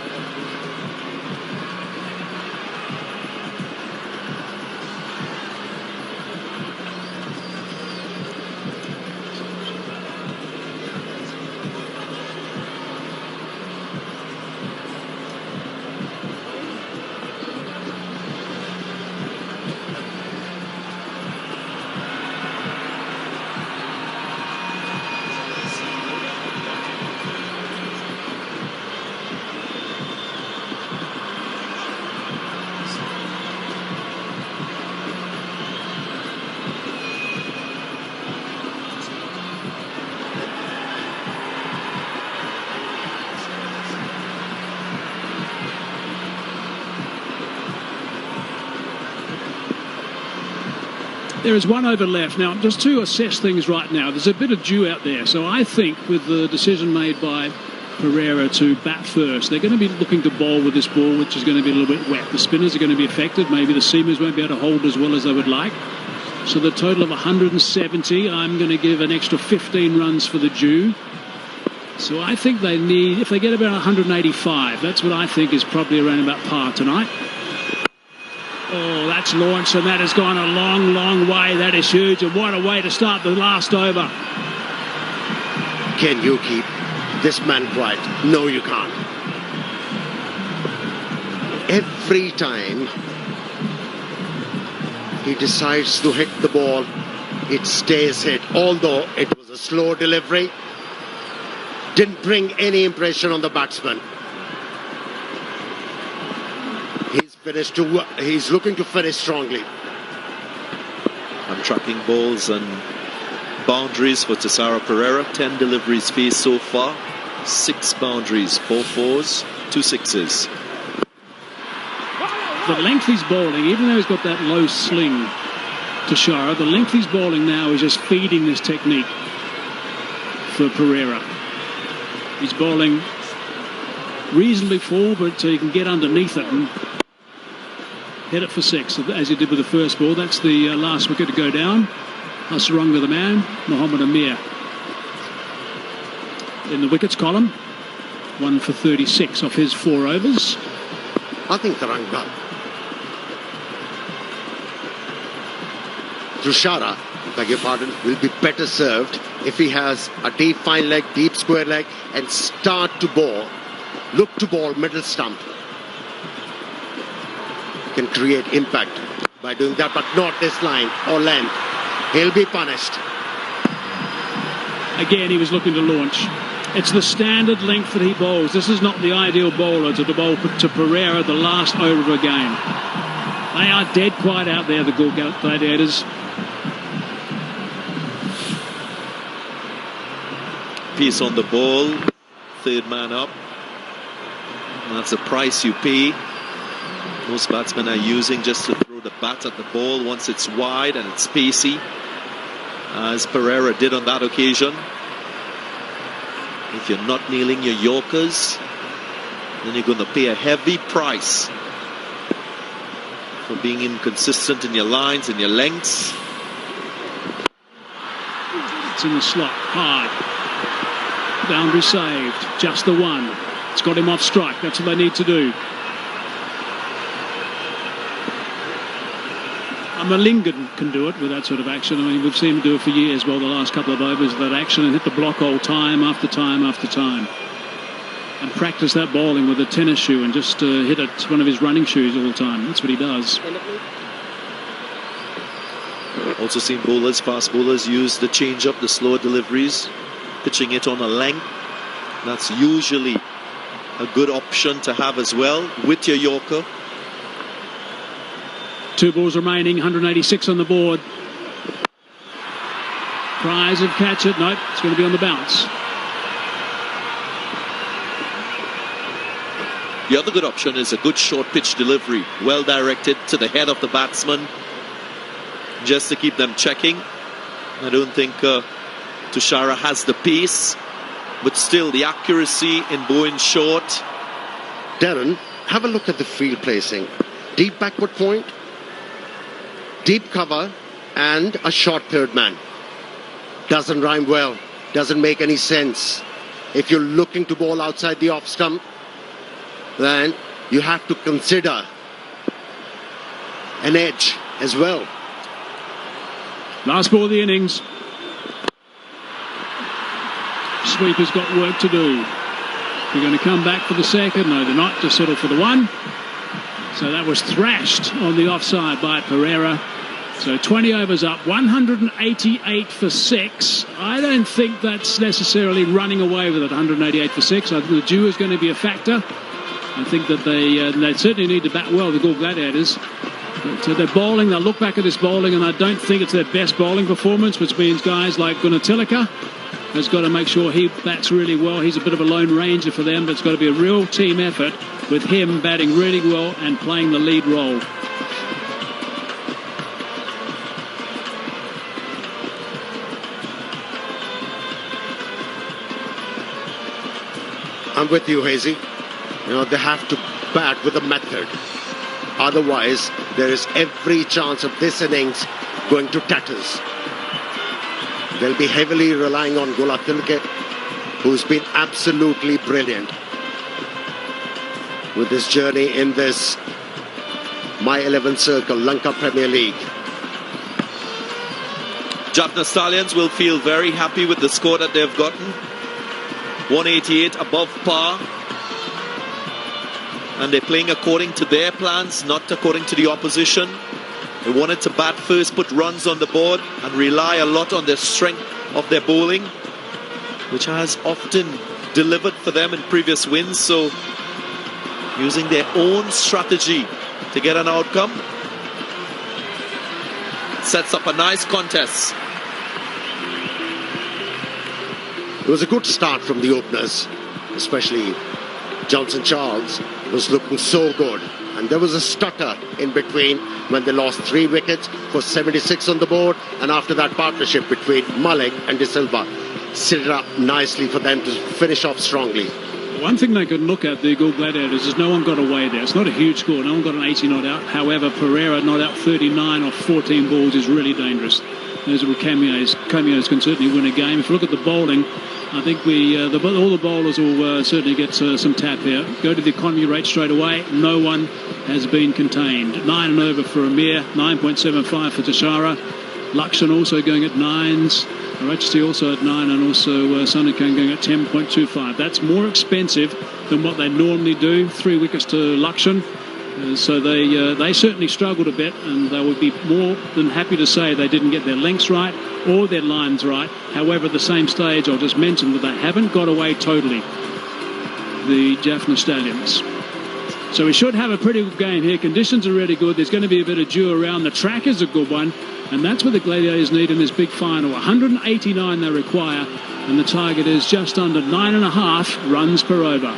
There is 1 over left. Now, just to assess things right now, there's a bit of dew out there. So I think with the decision made by Pereira to bat first, they're going to be looking to bowl with this ball, which is going to be a little bit wet. The spinners are going to be affected. Maybe the seamers won't be able to hold as well as they would like. So the total of 170, I'm going to give an extra 15 runs for the dew. So I think they need, if they get about 185, that's what I think is probably around about par tonight. Oh, that's launched, and that has gone a long, long way. That is huge, and what a way to start the last over. Can you keep this man quiet? No, you can't. Every time he decides to hit the ball, it stays hit. Although it was a slow delivery, didn't bring any impression on the batsman. He's looking to finish strongly. I'm tracking balls and boundaries for Tisara Pereira. 10 deliveries faced so far. 6 boundaries, 4 fours, 2 6s. The length he's bowling, even though he's got that low sling, Tushara. The length he's bowling now is just feeding this technique for Pereira. He's bowling reasonably full, but he can get underneath it and hit it for 6, as he did with the first ball. That's the last wicket to go down. Hasaranga the man, Mohammad Amir in the wickets column. 1 for 36 off his 4 overs. I think Taranga, Tushara, beg your pardon, will be better served if he has a deep fine leg, deep square leg, and start to bowl, look to bowl middle stump. Can create impact by doing that, but not this line or length. He'll be punished. Again, he was looking to launch. It's the standard length that he bowls. This is not the ideal bowler to bowl to Pereira the last over of a game. They are dead quiet out there, the Gladiators. Piece on the ball, 3rd man up. And that's the price you pay. Most batsmen are using just to throw the bat at the ball once it's wide and it's spacey, as Pereira did on that occasion. If you're not nailing your Yorkers, then you're going to pay a heavy price for being inconsistent in your lines and your lengths. It's in the slot, hard. Boundary saved, just the one. It's got him off strike, that's what they need to do. Malingan can do it with that sort of action. I mean, we've seen him do it for years. Well, the last couple of overs, that action, and hit the block hole time after time after time. And practice that bowling with a tennis shoe and just hit it one of his running shoes all the time. That's what he does. Also seen bowlers, fast bowlers, use the change-up, the slower deliveries, pitching it on a length. That's usually a good option to have as well with your Yorker. 2 balls remaining, 186 on the board. Prize of catch it. Nope, it's going to be on the bounce. The other good option is a good short pitch delivery, well directed to the head of the batsman, just to keep them checking. I don't think Tushara has the pace, but still the accuracy in bowling short. Darren, have a look at the field placing. Deep backward point, deep cover, and a short 3rd man. Doesn't rhyme well, doesn't make any sense. If you're looking to bowl outside the off stump, then you have to consider an edge as well. Last ball of the innings. Sweeper's got work to do. They're going to come back for the 2nd. No, they're not. Just settle for the 1. So that was thrashed on the offside by Pereira. So 20 overs up, 188 for 6. I don't think that's necessarily running away with it, 188 for 6. I think the dew is going to be a factor. I think that they certainly need to bat well, the Gladiators. But they're bowling, they'll look back at this bowling, and I don't think it's their best bowling performance, which means guys like Gunatilaka has got to make sure he bats really well. He's a bit of a lone ranger for them, but it's got to be a real team effort with him batting really well and playing the lead role. I'm with you, Hazy. You know, they have to bat with a method. Otherwise, there is every chance of this innings going to tatters. They'll be heavily relying on Gunatilaka, who's been absolutely brilliant with this journey in this My 11 Circle Lanka Premier League. Jaffna Stallions will feel very happy with the score that they've gotten. 188 above par. And they're playing according to their plans, not according to the opposition. They wanted to bat first, put runs on the board, and rely a lot on the strength of their bowling, which has often delivered for them in previous wins. So, using their own strategy to get an outcome sets up a nice contest. It was a good start from the openers, especially Johnson Charles was looking so good, And there was a stutter in between when they lost 3 wickets for 76 on the board. And after that partnership between Malik and De Silva set it up nicely for them to finish off strongly. One thing they could look at, the Gladiators, is no one got away there. It's not a huge score. No one got an 80 not out. However, Pereira not out 39 off 14 balls is really dangerous. Those little cameos can certainly win a game. If you look at the bowling, I think all the bowlers will certainly get some tap here. Go to the economy rate straight away. No one has been contained. 9 and over for Amir, 9.75 for Tashara. Lakshan also going at 9s. Rajti also at 9, and also Sanakan going at 10.25. That's more expensive than what they normally do. 3 wickets to Lakshan. So they certainly struggled a bit, and they would be more than happy to say they didn't get their lengths right or their lines right. However, at the same stage, I'll just mention that they haven't got away totally, the Jaffna Stallions. So we should have a pretty good game here. Conditions are really good. There's going to be a bit of dew around. The track is a good one, and that's what the Gladiators need in this big final. 189 they require, and the target is just under 9.5 runs per over.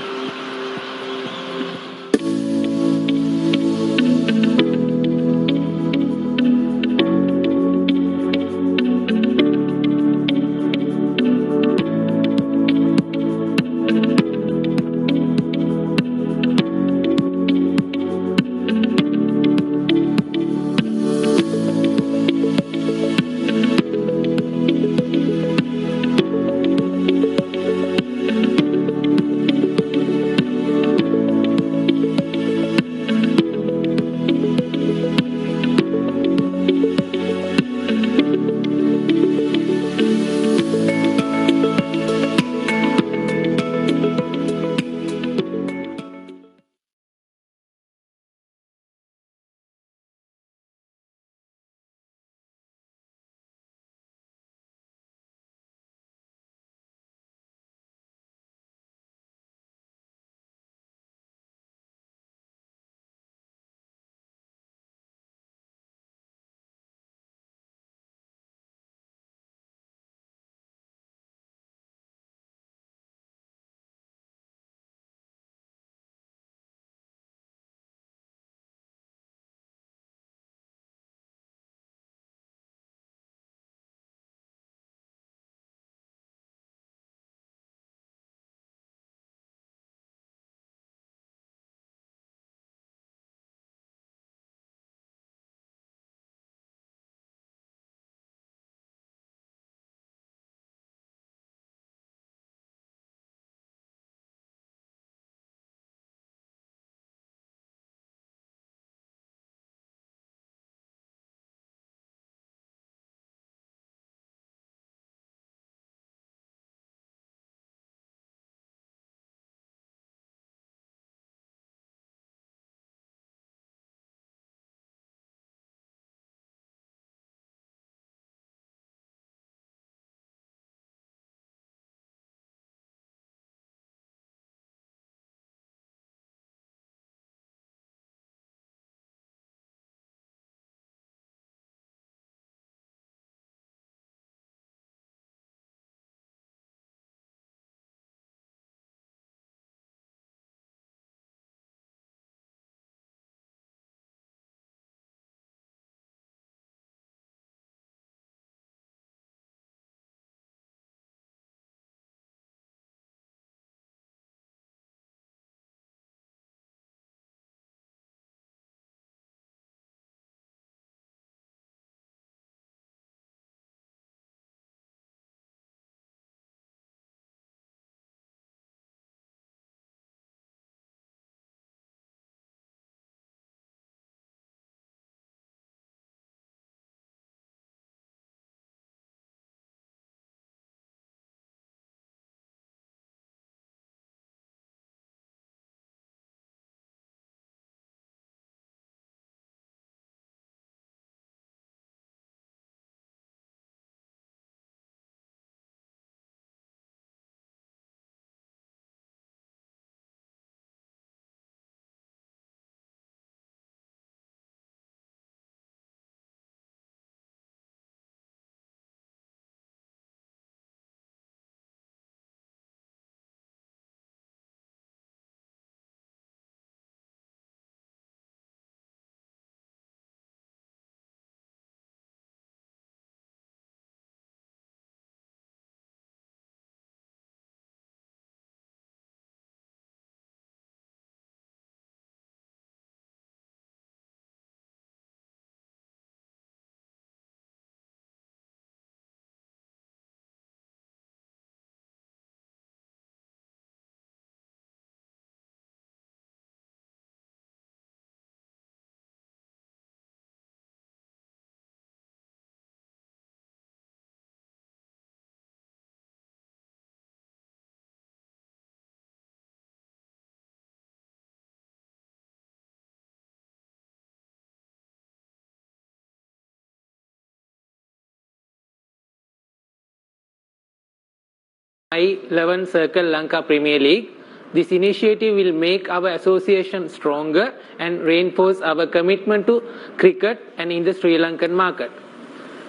I-11 Circle Lanka Premier League. This initiative will make our association stronger and reinforce our commitment to cricket and in the Sri Lankan market.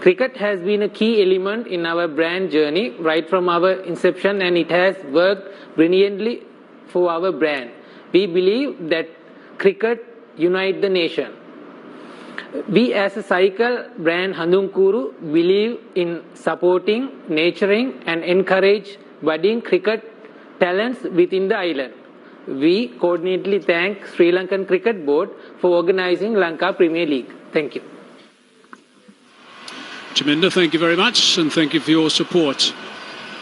Cricket has been a key element in our brand journey right from our inception, and it has worked brilliantly for our brand. We believe that cricket unites the nation. We as a cycle brand Handunkuru believe in supporting, nurturing and encourage budding cricket talents within the island. We coordinately thank Sri Lankan Cricket Board for organising Lanka Premier League. Thank you. Chaminda, thank you very much, and thank you for your support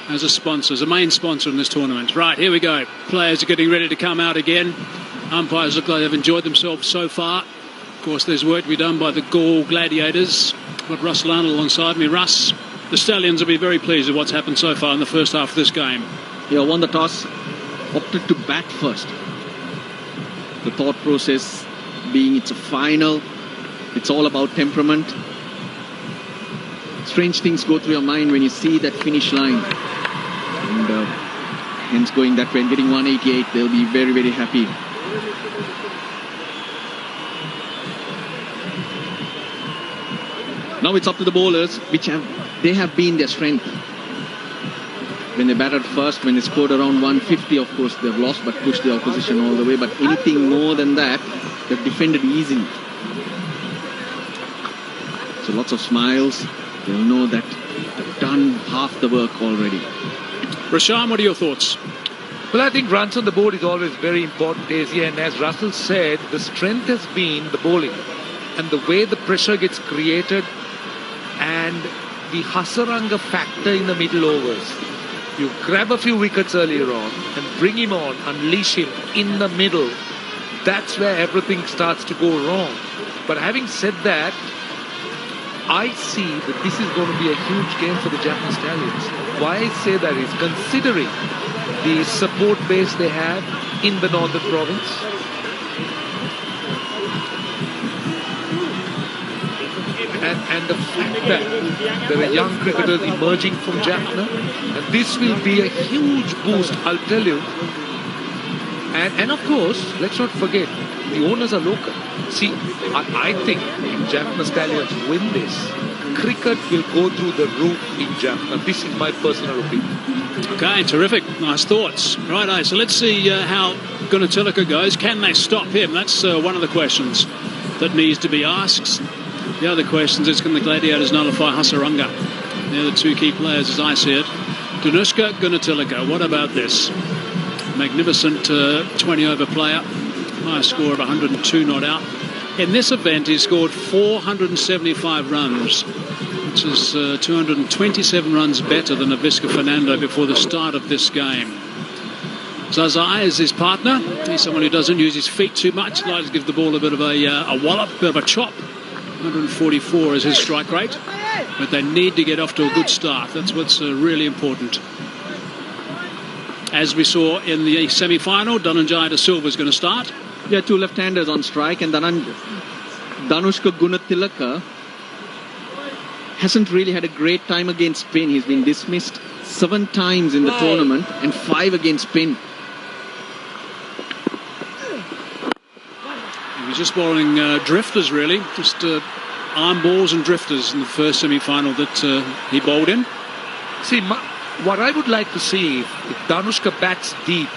as a sponsor, as a main sponsor in this tournament. Right, here we go. Players are getting ready to come out again. Umpires look like they've enjoyed themselves so far. Of course, there's work to be done by the Galle gladiators. I've got Russ Lana alongside me. Russ, the Stallions will be very pleased with what's happened so far in the first half of this game. Yeah, won the toss, opted to bat first. The thought process being it's a final, it's all about temperament. Strange things go through your mind when you see that finish line. And hence going that way and getting 188, they'll be very, very happy. Now it's up to the bowlers, which they have been their strength. When they batted first, when they scored around 150, of course, they've lost but pushed the opposition all the way. But anything more than that, they've defended easily. So lots of smiles. They'll know that they've done half the work already. Rashan, what are your thoughts? Well, I think runs on the board is always very important, Daisy. And as Russell said, the strength has been the bowling. And the way the pressure gets created and the Hasaranga factor in the middle overs. You grab a few wickets earlier on and bring him on, unleash him in the middle. That's where everything starts to go wrong. But having said that, I see that this is going to be a huge game for the Jaffna Stallions. Why I say that is considering the support base they have in the Northern Province. And the fact that there are young cricketers emerging from Jaffna, and this will be a huge boost, I'll tell you. And of course, let's not forget, the owners are local. See, I think if Jaffna Stallions win this, cricket will go through the roof in Jaffna. This is my personal opinion. Okay, terrific. Nice thoughts. Righto, so let's see how Gunatilaka goes. Can they stop him? That's one of the questions that needs to be asked. The other question is, can the Gladiators nullify Hasaranga? They're the two key players as I see it. Danushka, Gunatilaka. What about this? Magnificent 20-over player. Highest score of 102 not out. In this event, he scored 475 runs, which is 227 runs better than Aviska Fernando before the start of this game. Zazai is his partner. He's someone who doesn't use his feet too much. Likes to give the ball a bit of a wallop, a bit of a chop. 144 is his strike rate, but they need to get off to a good start. That's what's really important. As we saw in the semi-final, Dhananjaya De Silva is going to start. Yeah, two left-handers on strike, and Danushka Gunatilaka hasn't really had a great time against spin. He's been dismissed 7 times in the tournament and 5 against spin. He was just bowling drifters, really. Just arm balls and drifters in the first semi-final that he bowled in. See, what I would like to see, if Danushka bats deep,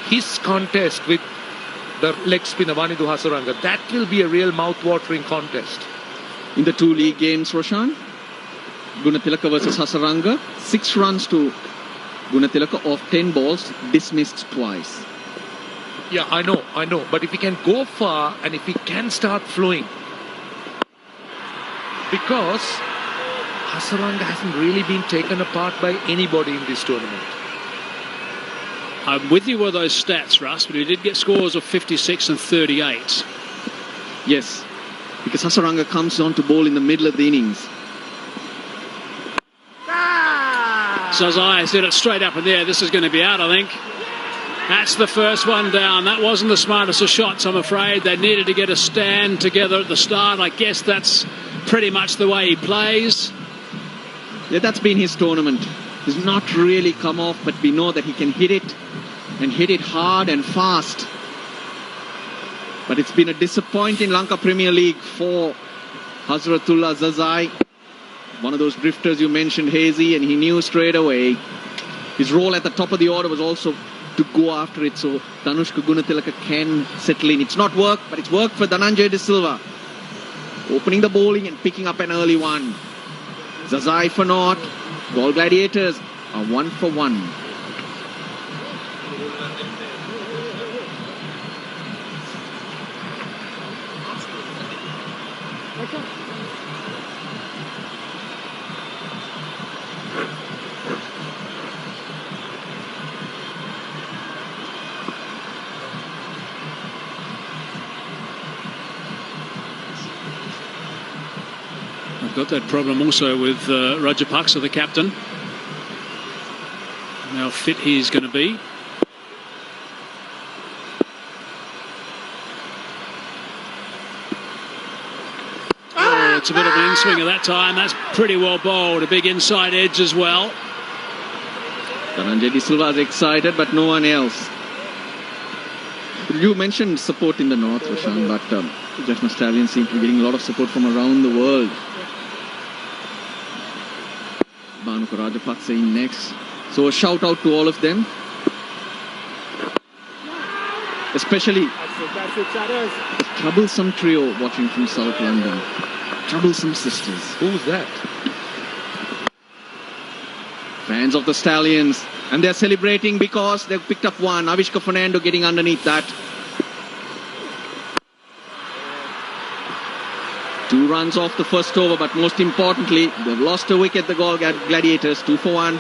his contest with the leg spinner Vanidu Hasaranga, that will be a real mouth-watering contest. In the 2 league games, Roshan, Gunatilaka versus Hasaranga, 6 runs to Gunatilaka off 10 balls, dismissed twice. Yeah, I know. But if he can go far and if he can start flowing, because Hasaranga hasn't really been taken apart by anybody in this tournament. I'm with you with those stats, Russ, but he did get scores of 56 and 38. Yes, because Hasaranga comes on to bowl in the middle of the innings. Zazai said it straight up in there. This is going to be out, I think. That's the first one down. That wasn't the smartest of shots, I'm afraid. They needed to get a stand together at the start. I guess that's pretty much the way he plays. Yeah, that's been his tournament. Has not really come off, but we know that he can hit it and hit it hard and fast. But it's been a disappointing Lanka Premier League for Hazratullah Zazai. One of those drifters you mentioned, Hazy, and he knew straight away. His role at the top of the order was also to go after it, so Danushka Gunatilaka can settle in. It's not worked, but it's worked for Dhananjay De Silva. Opening the bowling and picking up an early one. Zazai for naught. Galle Gladiators are 1 for 1. I've got that problem also with Rajapaksa, the captain. How fit he's going to be. Oh, it's a bit of an in-swing at that time. That's pretty well bowled. A big inside edge as well. Dhananjay De Silva is excited, but no one else. You mentioned support in the north, Roshan, but Jaffna Stallions seem to be getting a lot of support from around the world. Bhanuka Rajapaksa in next. So a shout out to all of them. Especially the troublesome trio watching from South London. Troublesome sisters. Who's that? Fans of the Stallions. And they're celebrating because they've picked up one. Avishka Fernando getting underneath that. 2 runs off the first over, but most importantly, they've lost a wicket, the Galle Gladiators. 2 for 1.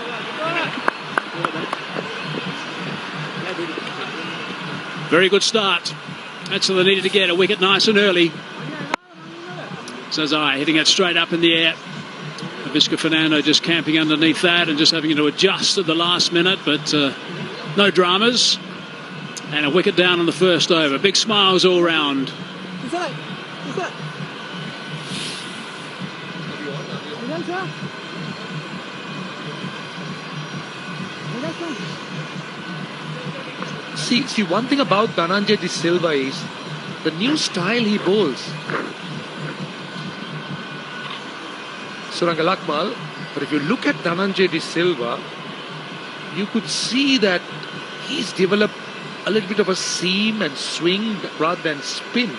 Very good start. That's what they needed to get. A wicket nice and early. Zazai hitting it straight up in the air. Avishka Fernando just camping underneath that and just having to adjust at the last minute, but no dramas. And a wicket down on the first over. Big smiles all round. See, one thing about Dhananjay De Silva is the new style he bowls. Suranga Lakmal, but if you look at Dhananjay De Silva, you could see that he's developed a little bit of a seam and swing rather than spin,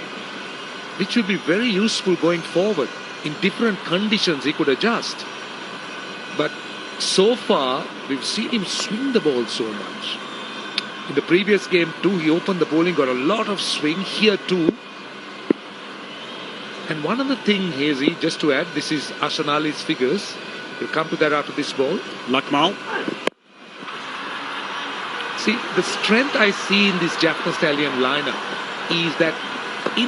which will be very useful going forward. In different conditions, he could adjust. But so far, we've seen him swing the ball so much. In the previous game too, he opened the bowling, got a lot of swing here too. And one other thing, Hazy, just to add, this is Ashanali's figures. We'll come to that after this ball. Lakmal. See, the strength I see in this Jaffna Stallion lineup is that